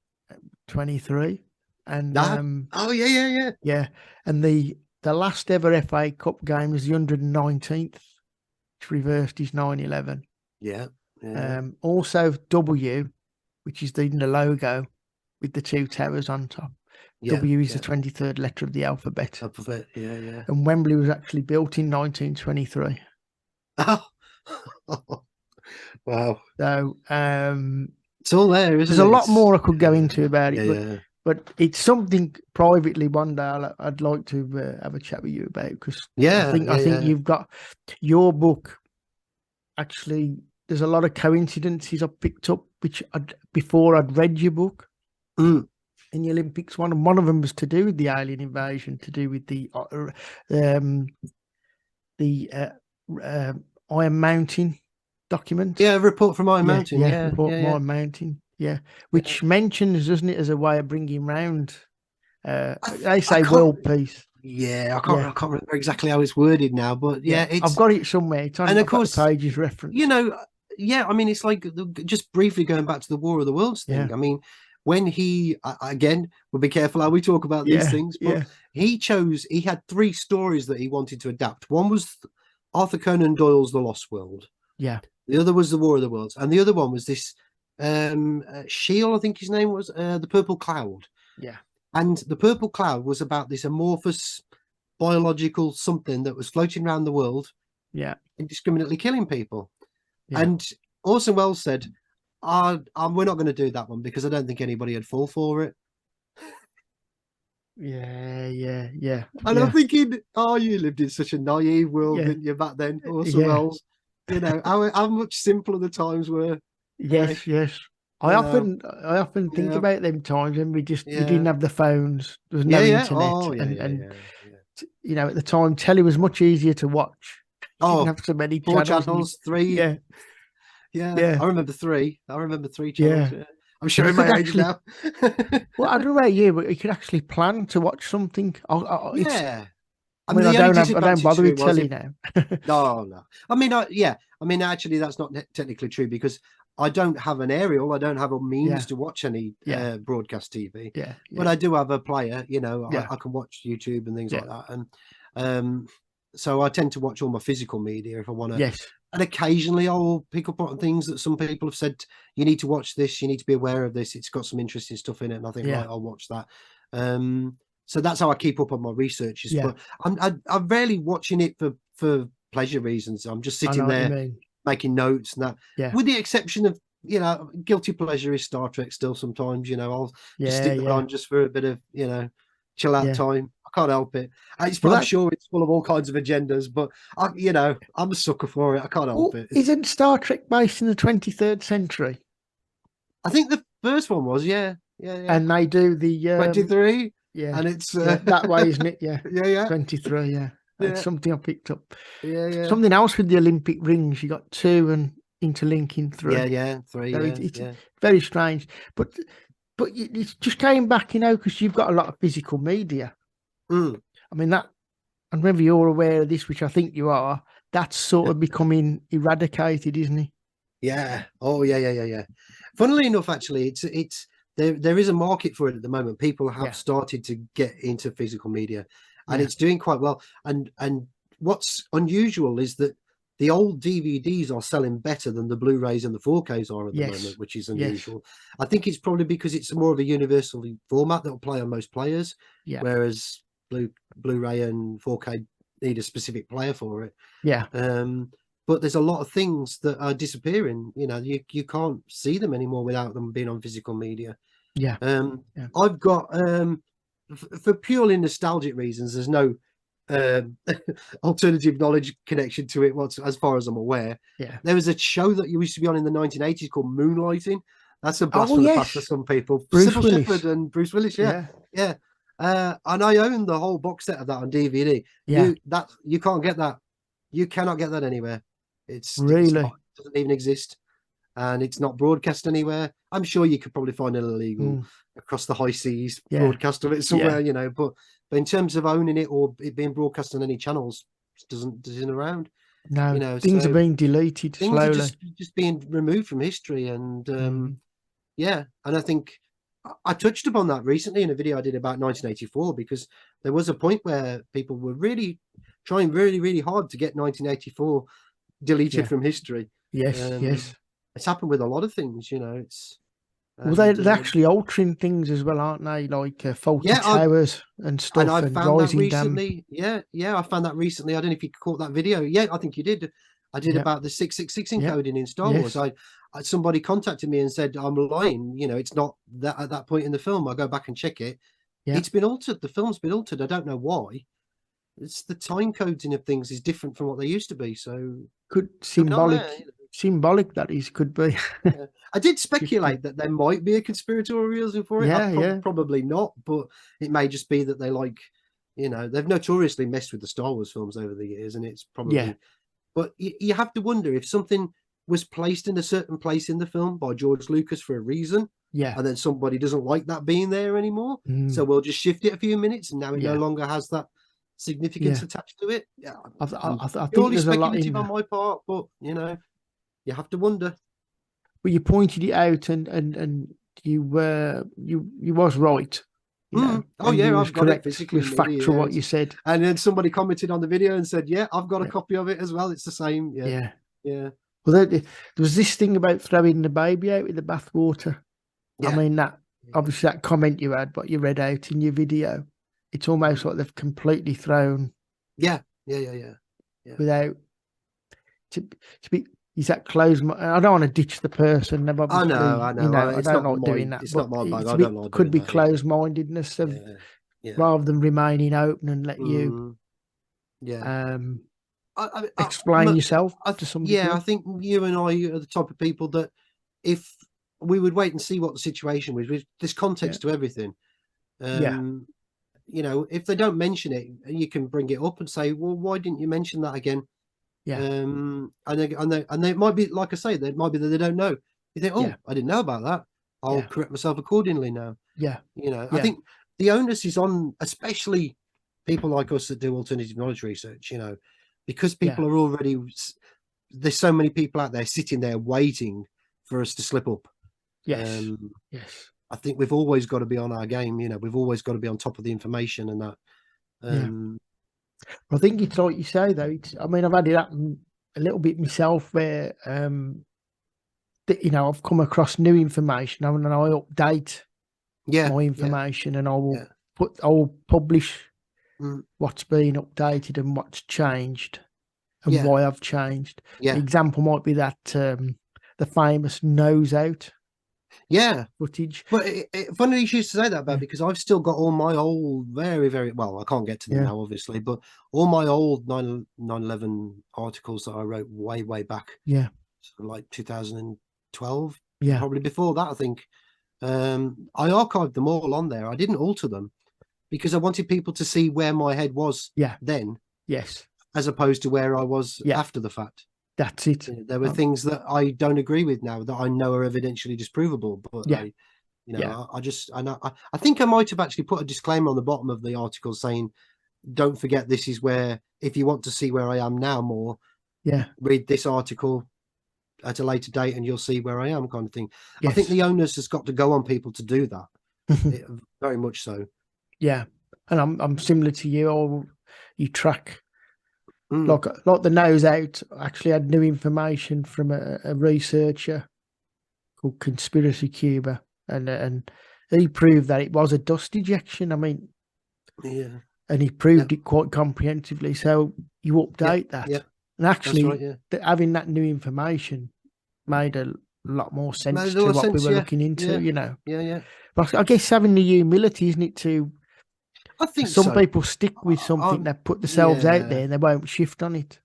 Speaker 1: 23. And yeah. And the last ever FA Cup game was the 119th, which reversed his 9/11.
Speaker 2: Yeah.
Speaker 1: Also W, which is the logo with the 2 towers on top. W is the 23rd letter of the alphabet.
Speaker 2: Yeah.
Speaker 1: And Wembley was actually built in 1923.
Speaker 2: Oh. Wow.
Speaker 1: So
Speaker 2: it's all there, isn't it?
Speaker 1: There's a lot more I could go into about it, but it's something privately one day I'd like to have a chat with you about, because I think you've got your book. Actually, there's a lot of coincidences I picked up, which before I'd read your book in the Olympics one, and one of them was to do with the alien invasion, to do with the Iron Mountain document.
Speaker 2: Yeah, report from Iron Mountain.
Speaker 1: Report from Iron Mountain. Yeah, which mentions, doesn't it, as a way of bringing round, they say world peace.
Speaker 2: Yeah, I can't remember exactly how it's worded now, but
Speaker 1: I've got it somewhere. It's on, and of course, the pages reference.
Speaker 2: You know, I mean, it's like, just briefly going back to the War of the Worlds thing. I mean, when he, again, we'll be careful how we talk about these things, but he had 3 stories that he wanted to adapt. One was Arthur Conan Doyle's The Lost World.
Speaker 1: Yeah.
Speaker 2: The other was The War of the Worlds, and the other one was this Shield, I think his name was, The Purple Cloud.
Speaker 1: Yeah.
Speaker 2: And The Purple Cloud was about this amorphous biological something that was floating around the world, indiscriminately killing people. And Orson Welles said, we're not going to do that one because I don't think anybody would fall for it.
Speaker 1: Yeah.
Speaker 2: And I'm thinking, you lived in such a naive world, didn't you, back then, Orson Welles? You know, how much simpler the times were.
Speaker 1: Yes. I often think about them times when we didn't have the phones. There was no internet. You know, at the time, telly was much easier to watch. Didn't have so many
Speaker 2: 4 channels, 3. Yeah. I remember 3. I remember 3 channels. Yeah. I'm showing my age now.
Speaker 1: Well, I don't know about you, but you could actually plan to watch something. I mean, I don't bother with telly now.
Speaker 2: No. I mean, actually, that's not technically true, because I don't have an aerial. I don't have a means to watch any broadcast TV. But I do have a player. You know, I can watch YouTube and things like that. And so I tend to watch all my physical media if I want to.
Speaker 1: Yes.
Speaker 2: And occasionally I'll pick up on things that some people have said, you need to watch this, you need to be aware of this, it's got some interesting stuff in it, and I think, right, I'll watch that. So that's how I keep up on my researches. But I'm rarely watching it for pleasure reasons. I'm just sitting there making notes and that. With the exception of, you know, guilty pleasure is Star Trek still sometimes. You know, I'll just stick that on just for a bit of, you know, chill out time. I can't help it. I'm sure it's full of all kinds of agendas, but I'm a sucker for it. I can't help it.
Speaker 1: Isn't Star Trek based in the 23rd century?
Speaker 2: I think the first one was, yeah.
Speaker 1: And they do the
Speaker 2: 23.
Speaker 1: Yeah,
Speaker 2: and it's
Speaker 1: that way, isn't it? Yeah,
Speaker 2: yeah.
Speaker 1: 23. Yeah, that's something I picked up.
Speaker 2: Yeah.
Speaker 1: Something else with the Olympic rings. You got 2 and interlinking 3.
Speaker 2: Yeah, 3.
Speaker 1: It's very strange, but it just came back, you know, because you've got a lot of physical media. I mean, that, and whether you're aware of this, which I think you are, that's sort of becoming eradicated, isn't it?
Speaker 2: Yeah. Oh, yeah. Funnily enough, actually, it's there is a market for it at the moment. People have started to get into physical media, and it's doing quite well. And what's unusual is that the old DVDs are selling better than the Blu-rays and the 4Ks are at the moment, which is unusual. I think it's probably because it's more of a universal format that will play on most players, whereas Blu-ray and 4K need a specific player for it. But there's a lot of things that are disappearing. You know, you can't see them anymore without them being on physical media. I've got for purely nostalgic reasons, there's no alternative knowledge connection to it as far as I'm aware. There was a show that used to be on in the 1980s called Moonlighting That's a blast
Speaker 1: Oh,
Speaker 2: from the
Speaker 1: yes.
Speaker 2: past for some people.
Speaker 1: Bruce
Speaker 2: Sybil
Speaker 1: Willis.
Speaker 2: Shepherd and Bruce Willis, yeah. And I own the whole box set of that on DVD.
Speaker 1: Yeah.
Speaker 2: You can't get that. You cannot get that anywhere. It's
Speaker 1: Really?
Speaker 2: not, it doesn't even exist, and it's not broadcast anywhere. I'm sure you could probably find an illegal across the high seas broadcast of it somewhere, you know. But in terms of owning it or it being broadcast on any channels, it isn't around.
Speaker 1: No,
Speaker 2: You know,
Speaker 1: things
Speaker 2: so
Speaker 1: are being deleted
Speaker 2: things
Speaker 1: slowly.
Speaker 2: are just being removed from history, and yeah, and I think I touched upon that recently in a video I did about 1984, because there was a point where people were really trying really hard to get 1984 deleted from history.
Speaker 1: Yes.
Speaker 2: It's happened with a lot of things, you know. It's
Speaker 1: well, they're actually altering things as well, aren't they? Like faulty towers and stuff,
Speaker 2: and I found that
Speaker 1: rising
Speaker 2: recently. Yeah, I found that recently. I don't know if you caught that video. Yeah, I think you did. I did about the 666 encoding in Star Wars. Somebody contacted me and said I'm lying. You know, it's not that at that point in the film. I go back and check it. It's been altered. The film's been altered. I don't know why. It's the time coding of things is different from what they used to be. So
Speaker 1: could symbolic that is could be.
Speaker 2: I did speculate that there might be a conspiratorial reason for it. Probably not, but it may just be that they like, you know, they've notoriously messed with the Star Wars films over the years, and it's probably. But you have to wonder if something was placed in a certain place in the film by George Lucas for a reason, and then somebody doesn't like that being there anymore, so we'll just shift it a few minutes, and now it no longer has that significance attached to it. Yeah,
Speaker 1: I think
Speaker 2: purely
Speaker 1: there's
Speaker 2: speculative
Speaker 1: a lot
Speaker 2: on my part, but you know, you have to wonder.
Speaker 1: Well, you pointed it out, and you was right. You know,
Speaker 2: I've got it physically.
Speaker 1: It was factual what you said.
Speaker 2: And then somebody commented on the video and said, "Yeah, I've got a copy of it as well. It's the same." Yeah.
Speaker 1: Well, there was this thing about throwing the baby out with the bathwater. I mean, that obviously that comment you had, what you read out in your video, it's almost like they've completely thrown.
Speaker 2: Yeah.
Speaker 1: Without to be. Is that closed? I don't want to ditch the person. I know. You know, I don't like doing that.
Speaker 2: It's not my bag. I don't like.
Speaker 1: Could be closed-mindedness of rather than remaining open and let you, explain yourself to somebody.
Speaker 2: Yeah, I think you and I are the type of people that if we would wait and see what the situation was, with this context to everything. You know, if they don't mention it, you can bring it up and say, "Well, why didn't you mention that again?" And they might be, like I say, they might be that they don't know. You think, I didn't know about that. I'll correct myself accordingly now. You know, I think the onus is on, especially people like us that do alternative knowledge research. You know, because people are already there's so many people out there sitting there waiting for us to slip up.
Speaker 1: Yes.
Speaker 2: I think we've always got to be on our game. You know, we've always got to be on top of the information and that.
Speaker 1: I think it's like you say though. I mean, I've had it happen a little bit myself where, you know, I've come across new information and I update my information and I will publish what's been updated and what's changed and why I've changed. An example might be that the famous nose out. Footage.
Speaker 2: But funny you should say that about, because I've still got all my old very well, I can't get to them now obviously, but all my old 9/11 articles that I wrote way back, sort of like 2012, probably before that, I think. I archived them all on there. I didn't alter them because I wanted people to see where my head was then, as opposed to where I was after the fact.
Speaker 1: That's it.
Speaker 2: You know, there were things that I don't agree with now that I know are evidentially disprovable. But I think I might have actually put a disclaimer on the bottom of the article saying, "Don't forget, this is where, if you want to see where I am now more, read this article at a later date and you'll see where I am," kind of thing. I think the onus has got to go on people to do that. Very much so.
Speaker 1: Yeah, and I'm similar to you. Or you track. Like the nose out actually had new information from a researcher called Conspiracy Cuba, and he proved that it was a dust ejection. I mean, and he proved it quite comprehensively. So you update that, and actually having that new information made a lot more sense to what we were looking into. You know, But I guess having the humility, isn't it, to
Speaker 2: I think
Speaker 1: some people stick with something that put themselves out there and they won't shift on it.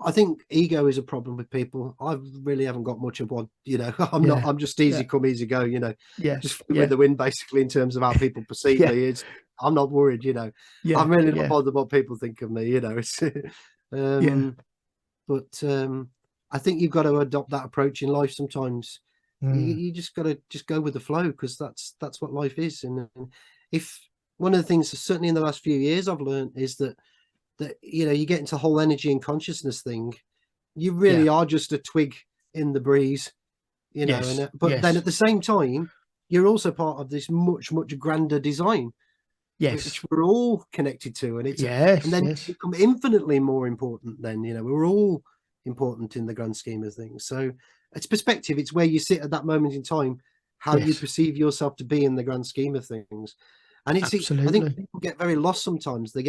Speaker 2: I think ego is a problem with people. I really haven't got much of one, you know. I'm just easy come, easy go, you know. Just with the wind, basically, in terms of how people perceive me. I'm not worried, you know. I'm really not bothered what people think of me, you know. It's but I think you've got to adopt that approach in life sometimes. You just got to go with the flow, because that's what life is. And if one of the things, certainly in the last few years, I've learned is that you know, you get into the whole energy and consciousness thing, you really are just a twig in the breeze, you know. And but then at the same time, you're also part of this much grander design, which we're all connected to, and it's and then it's become infinitely more important. Then, you know, we're all important in the grand scheme of things. So it's perspective. It's where you sit at that moment in time, how you perceive yourself to be in the grand scheme of things. And it's I think people get very lost sometimes. They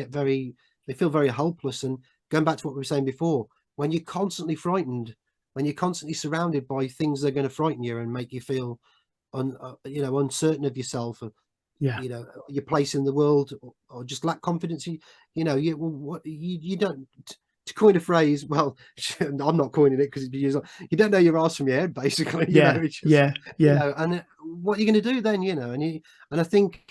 Speaker 2: feel very helpless. And going back to what we were saying before, when you're constantly frightened, when you're constantly surrounded by things that are going to frighten you and make you feel you know, uncertain of yourself, or you know, your place in the world, or just lack confidence, you know, you don't, to coin a phrase, well, I'm not coining it because you don't know your ass from your head, basically. You know, it's just, you know, and what you're going to do then, you know. And I think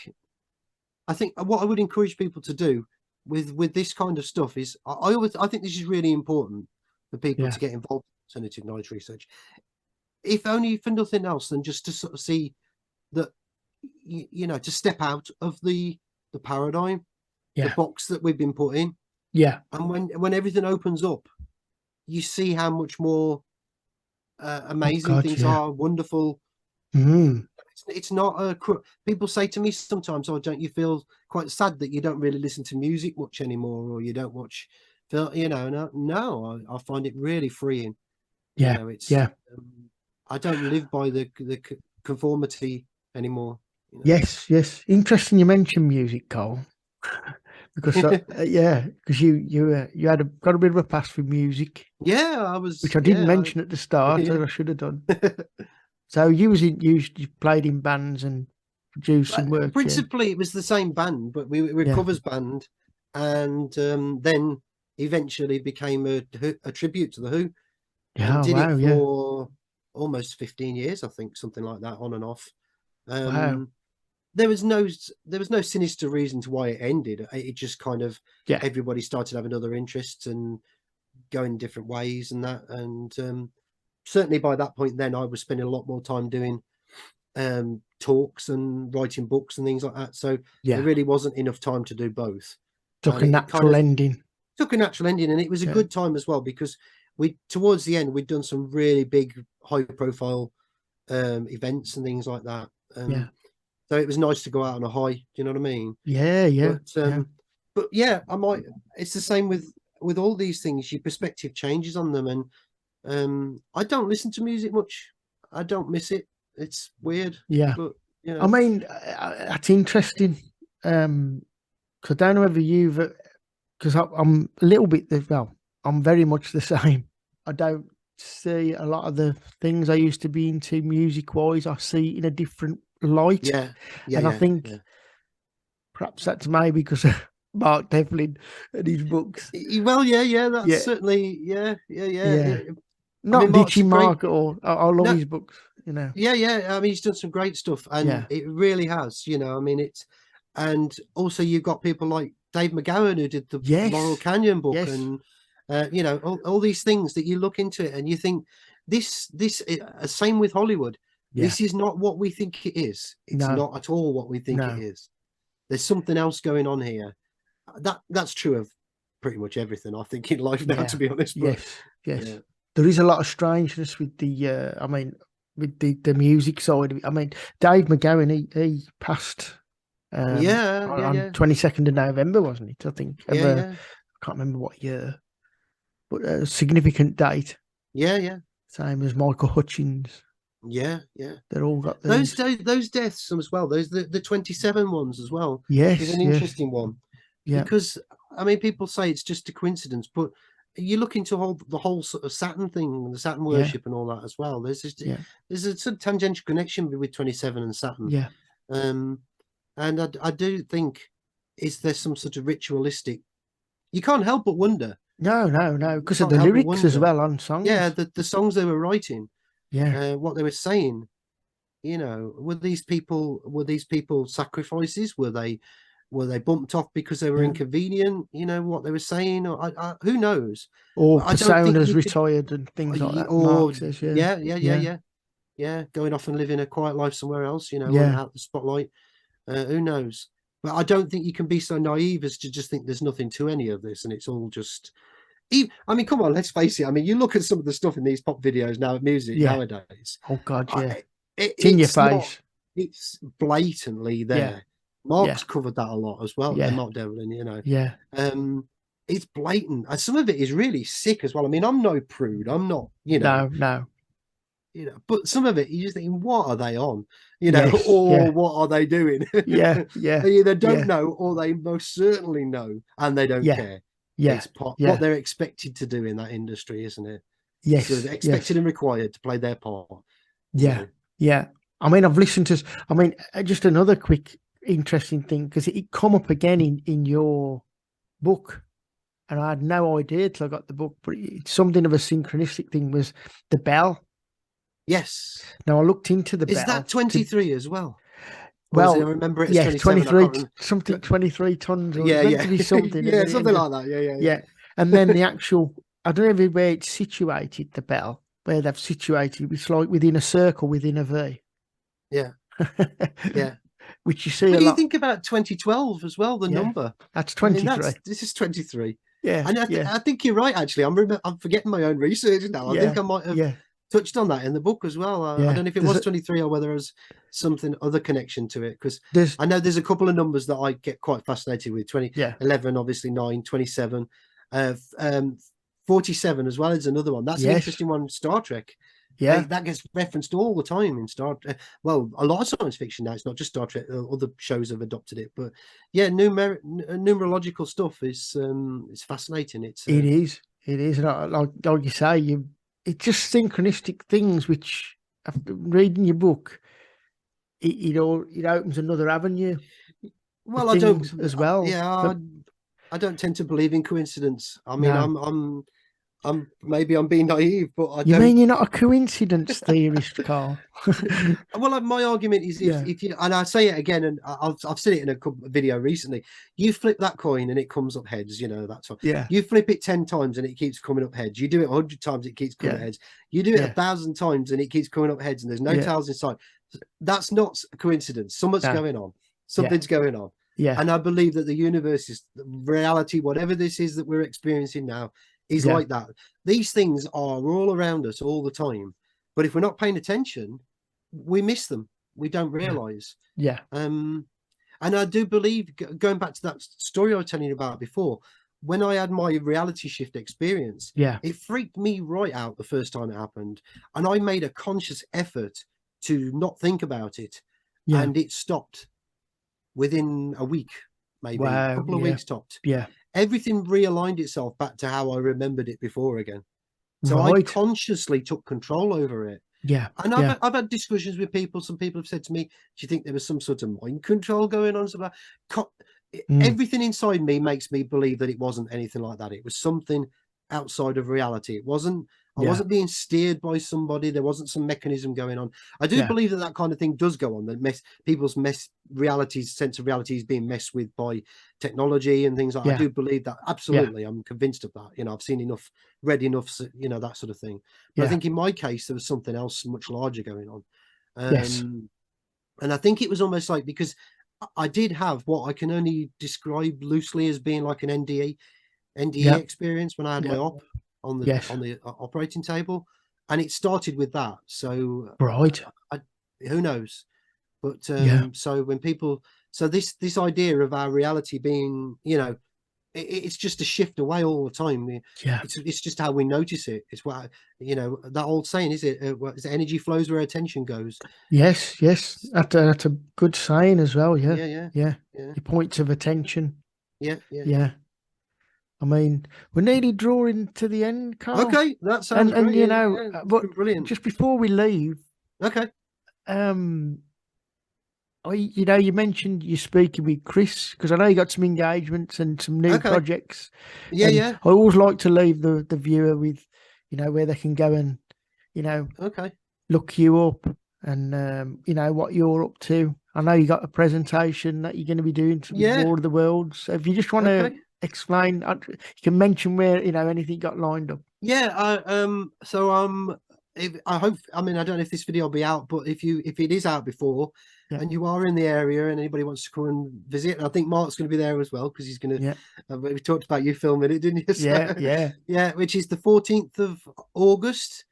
Speaker 2: what I would encourage people to do with this kind of stuff is, I think this is really important for people to get involved in alternative knowledge research, if only for nothing else than just to sort of see that, you know, to step out of the paradigm, the box that we've been put in. And when everything opens up, you see how much more amazing things are, wonderful. It's not people say to me sometimes, oh, don't you feel quite sad that you don't really listen to music much anymore, or you don't watch film, you know? No, I find it really freeing. You know, it's I don't live by the conformity anymore, you know?
Speaker 1: Yes, interesting you mentioned music, Cole. Because because you had got a bit of a pass for music.
Speaker 2: I was,
Speaker 1: which I didn't mention at the start, as I should have done. So you played in bands and produced some work.
Speaker 2: Principally, it was the same band, but we were a covers band, and then eventually became a tribute to the Who, and did it for almost 15 years, I think, something like that, on and off. There was no sinister reason to why it ended. It just kind of everybody started having other interests and going different ways and that. And certainly by that point, then I was spending a lot more time doing talks and writing books and things like that. So there really wasn't enough time to do both.
Speaker 1: Took a natural ending.
Speaker 2: Took a natural ending, and it was a good time as well, because towards the end we'd done some really big, high-profile events and things like that. So it was nice to go out on a high. Do you know what I mean? But it's the same with all these things. Your perspective changes on them, and I don't listen to music much. I don't miss it. It's weird. But, you know.
Speaker 1: I mean, that's interesting. Because I don't know whether because I'm a little bit, I'm very much the same. I don't see a lot of the things I used to be into music-wise. I see in a different light. And I think perhaps that's maybe because of Mark Devlin and his books.
Speaker 2: Well, that's certainly,
Speaker 1: Not ditching Mark or I love his books, you know.
Speaker 2: I mean, he's done some great stuff, and it really has, you know. I mean, and also you've got people like Dave McGowan, who did the Laurel Canyon book, and you know, all these things that you look into it and you think this same with Hollywood. This is not what we think it is. It's not at all what we think it is. There's something else going on here. That's true of pretty much everything, I think, in life now, to be honest. But,
Speaker 1: yes. There is a lot of strangeness with the I mean, with the music side of it. I mean, Dave McGowan, he passed on 22nd of November, wasn't it? I think. I can't remember what year, but a significant date. Same as Michael Hutchins. They're all got
Speaker 2: those deaths as well. Those the 27 ones as well.
Speaker 1: Is
Speaker 2: an interesting one. Because I mean, people say it's just a coincidence, but you look into the whole sort of Saturn thing, the Saturn worship and all that as well. There's a sort of tangential connection with 27 and Saturn. And I do think, is there some sort of ritualistic? You can't help but wonder
Speaker 1: No, because of
Speaker 2: Can't
Speaker 1: the
Speaker 2: help but
Speaker 1: lyrics as
Speaker 2: wonder.
Speaker 1: well on songs.
Speaker 2: Yeah, the songs they were writing,
Speaker 1: Yeah.
Speaker 2: what they were saying. You know, were these people sacrifices? Were they bumped off because they were
Speaker 1: Yeah.
Speaker 2: inconvenient? You know what they were saying, or who knows?
Speaker 1: Or
Speaker 2: I don't think
Speaker 1: personas
Speaker 2: you could,
Speaker 1: retired and things like that.
Speaker 2: or
Speaker 1: Mark says, yeah.
Speaker 2: yeah, going off and living a quiet life somewhere else. You know,
Speaker 1: Yeah.
Speaker 2: out the spotlight. Who knows? But I don't think you can be so naive as to just think there's nothing to any of this, and it's all just. I mean, come on, let's face it. I mean, you look at some of the stuff in these pop videos now, music
Speaker 1: Yeah.
Speaker 2: nowadays.
Speaker 1: Oh God, yeah.
Speaker 2: It's
Speaker 1: in your
Speaker 2: not.
Speaker 1: face.
Speaker 2: It's blatantly there.
Speaker 1: Yeah.
Speaker 2: Mark's covered that a lot as well,
Speaker 1: Yeah.
Speaker 2: and Mark Devlin, you know.
Speaker 1: Yeah.
Speaker 2: It's blatant, and some of it is really sick as well. I mean, I'm no prude. I'm not, you know.
Speaker 1: No.
Speaker 2: You know, but some of it you're just thinking, what are they on? You know,
Speaker 1: Yes.
Speaker 2: or
Speaker 1: Yeah.
Speaker 2: what are they doing?
Speaker 1: Yeah.
Speaker 2: They either don't know or they most certainly know and they don't care.
Speaker 1: Yeah.
Speaker 2: It's what they're expected to do in that industry, isn't it?
Speaker 1: Yes.
Speaker 2: So they're expected and required to play their part.
Speaker 1: Yeah. Yeah. I mean, I've listened to, just another quick interesting thing, because it come up again in your book, and I had no idea till I got the book, but it's something of a synchronistic thing, was the bell.
Speaker 2: Yes.
Speaker 1: Now I looked into the bell.
Speaker 2: Is that 23 as well?
Speaker 1: Well,
Speaker 2: I remember it as
Speaker 1: 23, something 23 tons, or
Speaker 2: yeah,
Speaker 1: meant to be something.
Speaker 2: Yeah, something like that.
Speaker 1: Yeah. And then the actual, I don't know where it's situated, the bell, where they've situated, it's like within a circle, within a V.
Speaker 2: Yeah. Yeah.
Speaker 1: Which you see
Speaker 2: but
Speaker 1: a lot.
Speaker 2: You think about 2012 as well, the number.
Speaker 1: That's 23.
Speaker 2: I mean, this is 23.
Speaker 1: Yeah.
Speaker 2: And I think you're right, actually. I'm forgetting my own research now. I think I might have touched on that in the book as well. I don't know if it was 23 or whether it was something other connection to it, because I know there's a couple of numbers that I get quite fascinated with. 11, obviously 9, 27, 47 as well is another one. That's an interesting one. Star Trek.
Speaker 1: Yeah,
Speaker 2: that gets referenced all the time in Star Trek. Well, a lot of science fiction now. It's not just Star Trek. Other shows have adopted it, but yeah, numerological stuff is it's fascinating. It
Speaker 1: is. Like you say, it's just synchronistic things. Which, after reading your book, it opens another avenue.
Speaker 2: Well, I don't
Speaker 1: as well.
Speaker 2: Yeah, I don't tend to believe in coincidence. I mean, maybe I'm being naive, but
Speaker 1: You mean you're not a coincidence theorist, Carl?
Speaker 2: Well, my argument is if you, and I say it again, and I've said it in a video recently, you flip that coin and it comes up heads, that's what.
Speaker 1: Yeah.
Speaker 2: You flip it 10 times and it keeps coming up heads. You do it 100 times, it keeps coming up heads. You do it 1,000 times and it keeps coming up heads, and there's no tails inside. That's not a coincidence. Something's going on. Something's going on.
Speaker 1: Yeah.
Speaker 2: And I believe that the universe is reality, whatever this is that we're experiencing now, is like that. These things are all around us all the time, but if we're not paying attention, we miss them. We don't realize.
Speaker 1: Yeah.
Speaker 2: And I do believe, going back to that story I was telling you about before, when I had my reality shift experience, it freaked me right out the first time it happened, and I made a conscious effort to not think about it, and it stopped within a week, maybe a couple of weeks topped. Everything realigned itself back to how I remembered it before again. So I consciously took control over it.
Speaker 1: Yeah.
Speaker 2: And I've had discussions with people. Some people have said to me, do you think there was some sort of mind control going on? Everything inside me makes me believe that it wasn't anything like that. It was something outside of reality. It wasn't, I wasn't being steered by somebody. There wasn't some mechanism going on. I do believe that kind of thing does go on, that people's sense of reality is being messed with by technology and things like that. I do believe that. Absolutely. I'm convinced of that. I've seen enough, read enough, that sort of thing. But I think in my case, there was something else much larger going on. And I think it was almost like, because I did have what I can only describe loosely as being like an NDE experience when I had my op on the operating table, and it started with that. So who knows? But so when people, this idea of our reality being, it's just a shift away all the time. It's just how we notice it. It's what that old saying, is it? Is energy flows where attention goes?
Speaker 1: Yes. That's a good saying as well.
Speaker 2: Yeah.
Speaker 1: Your points of attention.
Speaker 2: Yeah.
Speaker 1: I mean, we're nearly drawing to the end, Carl.
Speaker 2: Okay, that sounds great.
Speaker 1: But
Speaker 2: brilliant.
Speaker 1: Just before we leave,
Speaker 2: okay,
Speaker 1: you know, you mentioned you're speaking with Chris because I know you got some engagements and some new projects.
Speaker 2: Yeah,
Speaker 1: and
Speaker 2: yeah.
Speaker 1: I always like to leave the viewer with, you know, where they can go and, you know, look you up and you know what you're up to. I know you got a presentation that you're going to be doing with War of the Worlds. So if you just want to explain, you can mention where, you know, anything got lined up.
Speaker 2: Yeah, I hope, I mean, I don't know if this video will be out, but if it is out before and you are in the area and anybody wants to come and visit, and I think Mark's going to be there as well because he's going to. We talked about you filming it, didn't you? So, yeah. Which is the 14th of August.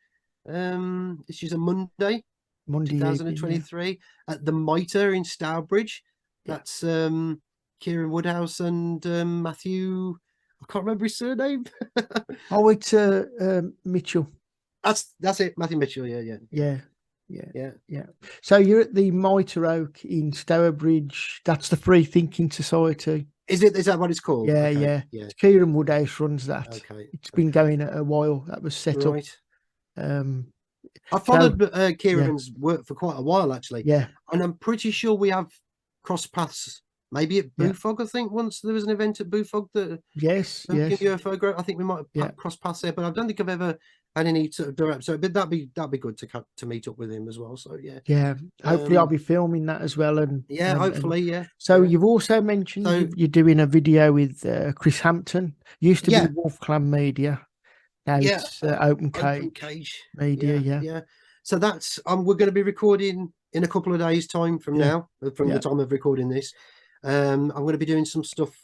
Speaker 2: This is a Monday 2023
Speaker 1: evening,
Speaker 2: at the Mitre in Stourbridge. That's Kieran Woodhouse and Matthew. I can't remember his surname.
Speaker 1: Oh, it's Mitchell.
Speaker 2: That's it, Matthew Mitchell. Yeah.
Speaker 1: So you're at the Mitre Oak in Stourbridge. That's the Free Thinking Society.
Speaker 2: Is that what it's called?
Speaker 1: Yeah. Kieran Woodhouse runs that. It's been going a while. That was set up.
Speaker 2: I followed Kieran's work for quite a while, actually.
Speaker 1: Yeah.
Speaker 2: And I'm pretty sure we have cross paths, maybe at Bufog. I think once there was an event at Bufog that UFO Group. I think we might have crossed paths there, but I don't think I've ever had any sort of direct. So, but that'd be good to meet up with him as well. So
Speaker 1: yeah. Hopefully, I'll be filming that as well. And
Speaker 2: hopefully.
Speaker 1: So you've also mentioned you're doing a video with Chris Hampton. Used to be Wolf Clan Media. Now it's Open Cage Media.
Speaker 2: Yeah. So that's we're going to be recording in a couple of days' time from now, from the time of recording this. I'm going to be doing some stuff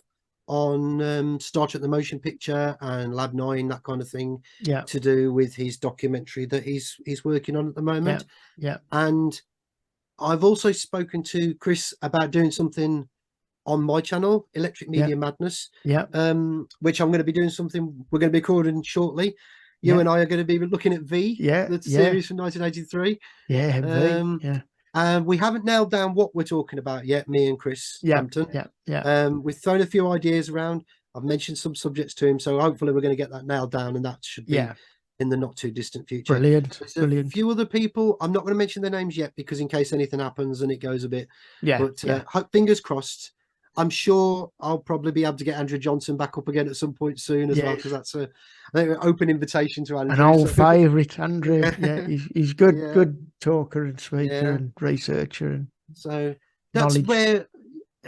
Speaker 2: on Star Trek the Motion Picture and Lab 9, that kind of thing, to do with his documentary that he's working on at the moment. And I've also spoken to Chris about doing something on my channel, Electric Media Madness, which I'm going to be doing something we're going to be recording shortly. You and I are going to be looking at V, the series from 1983. And we haven't nailed down what we're talking about yet, me and Chris Hampton. We've thrown a few ideas around. I've mentioned some subjects to him, so hopefully we're going to get that nailed down, and that should be in the not too distant future.
Speaker 1: Brilliant.
Speaker 2: There's a few other people. I'm not going to mention their names yet because in case anything happens and it goes a bit. But fingers crossed. I'm sure I'll probably be able to get Andrew Johnson back up again at some point soon as well, because that's an open invitation to Andrew.
Speaker 1: An old favourite, Andrew. He's good talker and speaker and researcher. And
Speaker 2: so that's where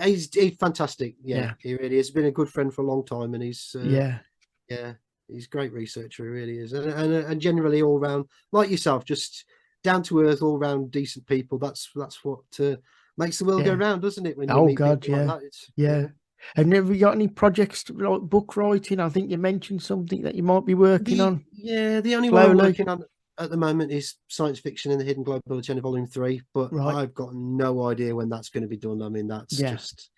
Speaker 2: he's fantastic. He really has been a good friend for a long time, and he's he's a great researcher. He really is, and generally all round like yourself, just down to earth, all round decent people. That's what. Makes the world go round, doesn't it? When you meet people like that.
Speaker 1: And have you got any projects like book writing? I think you mentioned something that you might be working on.
Speaker 2: Yeah, the only one I'm working on at the moment is Science Fiction in the Hidden Global Agenda Volume 3, but I've got no idea when that's going to be done. I mean, that's just,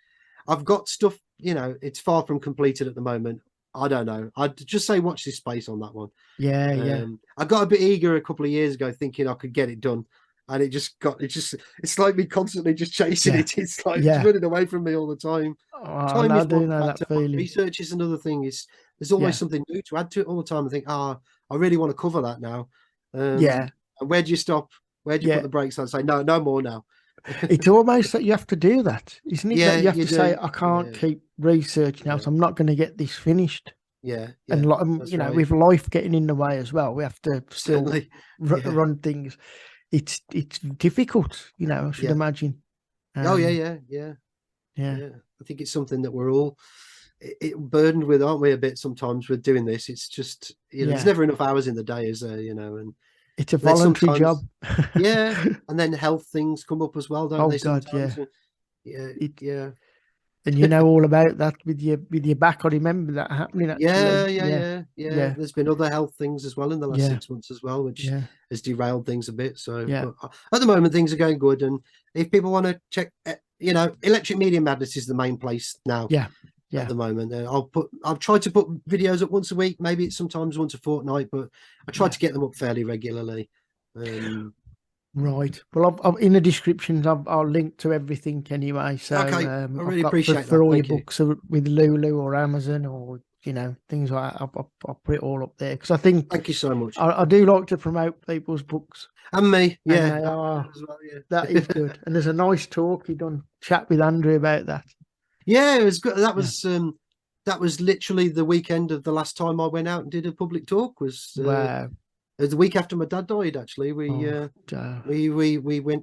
Speaker 2: I've got stuff, you know, it's far from completed at the moment. I don't know. I'd just say watch this space on that one. I got a bit eager a couple of years ago thinking I could get it done. And it's like me constantly just chasing it. It's like it's running away from me all the time. Time is one factor. Research is another thing. There's always something new to add to it all the time. I think, I really want to cover that now. And where do you stop? Where do you put the brakes on? Say, no more now.
Speaker 1: It's almost that you have to do that, isn't it?
Speaker 2: Yeah,
Speaker 1: that you have to say, I can't keep researching now, so I'm not going to get this finished. And you know, with life getting in the way as well, we have to still run things. It's difficult, you know, I should imagine.
Speaker 2: Yeah. I think it's something that we're all burdened with, aren't we, a bit sometimes with doing this. It's just, you know, there's never enough hours in the day, is there, you know, and
Speaker 1: it's a voluntary job.
Speaker 2: And then health things come up as well, don't they? Sometimes?
Speaker 1: And you know all about that with your back. I remember that happening. Actually.
Speaker 2: Yeah. There's been other health things as well in the last 6 months as well, which has derailed things a bit. So at the moment things are going good, and if people want to check, you know, Electric Media Madness is the main place now. At the moment, I'll try to put videos up once a week. Maybe it's sometimes once a fortnight, but I try to get them up fairly regularly.
Speaker 1: Right. Well, in the descriptions, I'll link to everything anyway. So
Speaker 2: Okay, I really
Speaker 1: I've got
Speaker 2: appreciate
Speaker 1: for
Speaker 2: that.
Speaker 1: all your
Speaker 2: Thank you.
Speaker 1: books with Lulu or Amazon or things like that. I'll put it all up there because I think
Speaker 2: Thank you so much.
Speaker 1: I do like to promote people's books.
Speaker 2: And me, yeah,
Speaker 1: And they are, as well, yeah. That is good. And there's a nice talk you done chat with Andrew about that.
Speaker 2: Yeah, it was good. That was literally the weekend of the last time I went out and did a public talk.
Speaker 1: Wow.
Speaker 2: It was the week after my dad died. Actually, we went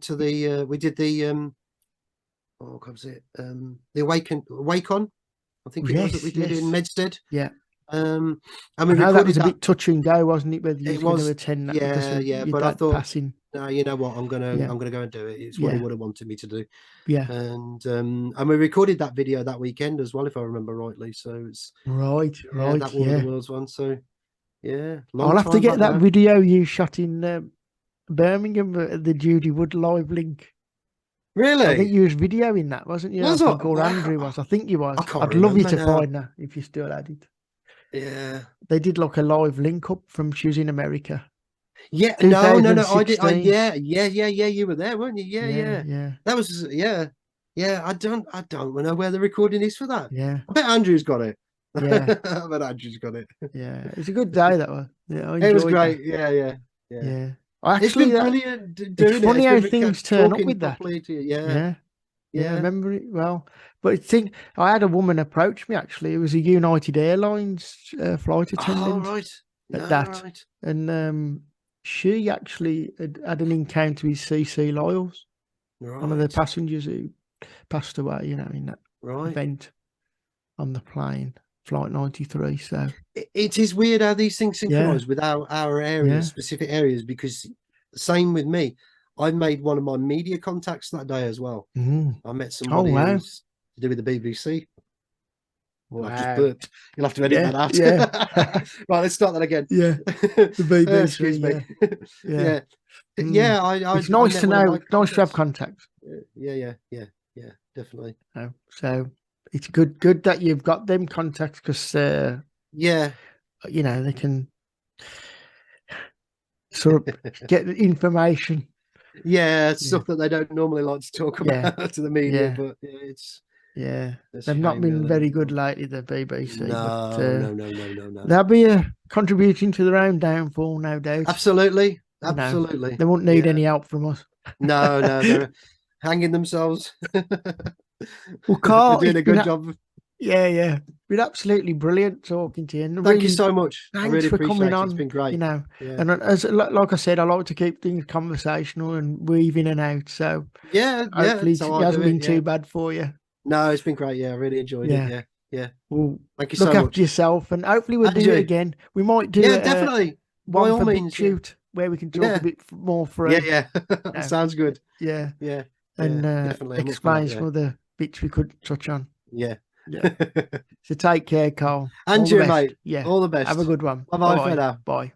Speaker 2: to the we did the what was it the Awakon, I think it was, that we did in Medstead.
Speaker 1: Yeah.
Speaker 2: And we
Speaker 1: I know
Speaker 2: recorded
Speaker 1: that was a bit touch and go, wasn't it? Whether you was going to attend that,
Speaker 2: yeah. But I thought,
Speaker 1: passing.
Speaker 2: no, you know what, I'm gonna go and do it. It's what he would have wanted me to do.
Speaker 1: Yeah.
Speaker 2: And we recorded that video that weekend as well, if I remember rightly. So it's
Speaker 1: right.
Speaker 2: That War of the Worlds one. So yeah,
Speaker 1: I'll have to get that video you shot in Birmingham, the Judy Wood live link.
Speaker 2: Really?
Speaker 1: I think you was videoing that, wasn't you?
Speaker 2: Was
Speaker 1: I think, or Andrew was. I think you was. I'd love you to find that if you still had it.
Speaker 2: Yeah.
Speaker 1: They did like a live link up from Choose in America.
Speaker 2: Yeah, no, I did. Yeah, you were there, weren't you? Yeah. That was yeah. I don't know where the recording is for that.
Speaker 1: Yeah.
Speaker 2: I bet Andrew's got it.
Speaker 1: Yeah.
Speaker 2: I bet Andrew's got it.
Speaker 1: Yeah. It was a good day, that one. Yeah,
Speaker 2: it was great.
Speaker 1: That.
Speaker 2: Yeah.
Speaker 1: Actually,
Speaker 2: it's been brilliant.
Speaker 1: It's funny how things turn up with that.
Speaker 2: Yeah.
Speaker 1: I remember it well. But I had a woman approach me, actually. It was a United Airlines flight attendant.
Speaker 2: Oh, right.
Speaker 1: Right. And she actually had an encounter with CC Lyles, one of the passengers who passed away, in that event on the plane, Flight 93. So
Speaker 2: it is weird how these things synchronize with our areas, specific areas, because same with me. I made one of my media contacts that day as well. I met somebody who's to do with the BBC. Well, I just burped. You'll have to edit that out.
Speaker 1: Yeah.
Speaker 2: Right, let's start that again.
Speaker 1: Yeah. The BBC.
Speaker 2: Excuse me.
Speaker 1: Yeah.
Speaker 2: It's
Speaker 1: nice to know. Nice to have contacts.
Speaker 2: Yeah, definitely.
Speaker 1: So it's good that you've got them contacts, because they can sort of get the information.
Speaker 2: Yeah, stuff that they don't normally like to talk about to the media, but it's
Speaker 1: they've not been very good lately, the BBC.
Speaker 2: No.
Speaker 1: They'll be contributing to their own downfall, no doubt.
Speaker 2: Absolutely.
Speaker 1: They won't need any help from us.
Speaker 2: No, they're hanging themselves.
Speaker 1: Well, Carl,
Speaker 2: they're doing a good job.
Speaker 1: Yeah. Been absolutely brilliant talking to you. And
Speaker 2: Thank you so much.
Speaker 1: Thanks
Speaker 2: I really
Speaker 1: for coming on.
Speaker 2: It's been great.
Speaker 1: And as like I said, I like to keep things conversational and weave in and out. So hopefully it hasn't been too bad for you.
Speaker 2: No, it's been great. Yeah, I really enjoyed it. Yeah.
Speaker 1: Well,
Speaker 2: thank you so much.
Speaker 1: Look after yourself, and hopefully we'll do it again. We might do
Speaker 2: definitely
Speaker 1: one for Big Shoot where we can talk a bit more free.
Speaker 2: Yeah. Sounds good.
Speaker 1: Yeah.
Speaker 2: And
Speaker 1: definitely explain some of the bits we could touch on.
Speaker 2: Yeah.
Speaker 1: So take care, Carl.
Speaker 2: And you, mate.
Speaker 1: Yeah.
Speaker 2: All the best.
Speaker 1: Have a good one.
Speaker 2: Bye for now.
Speaker 1: Bye.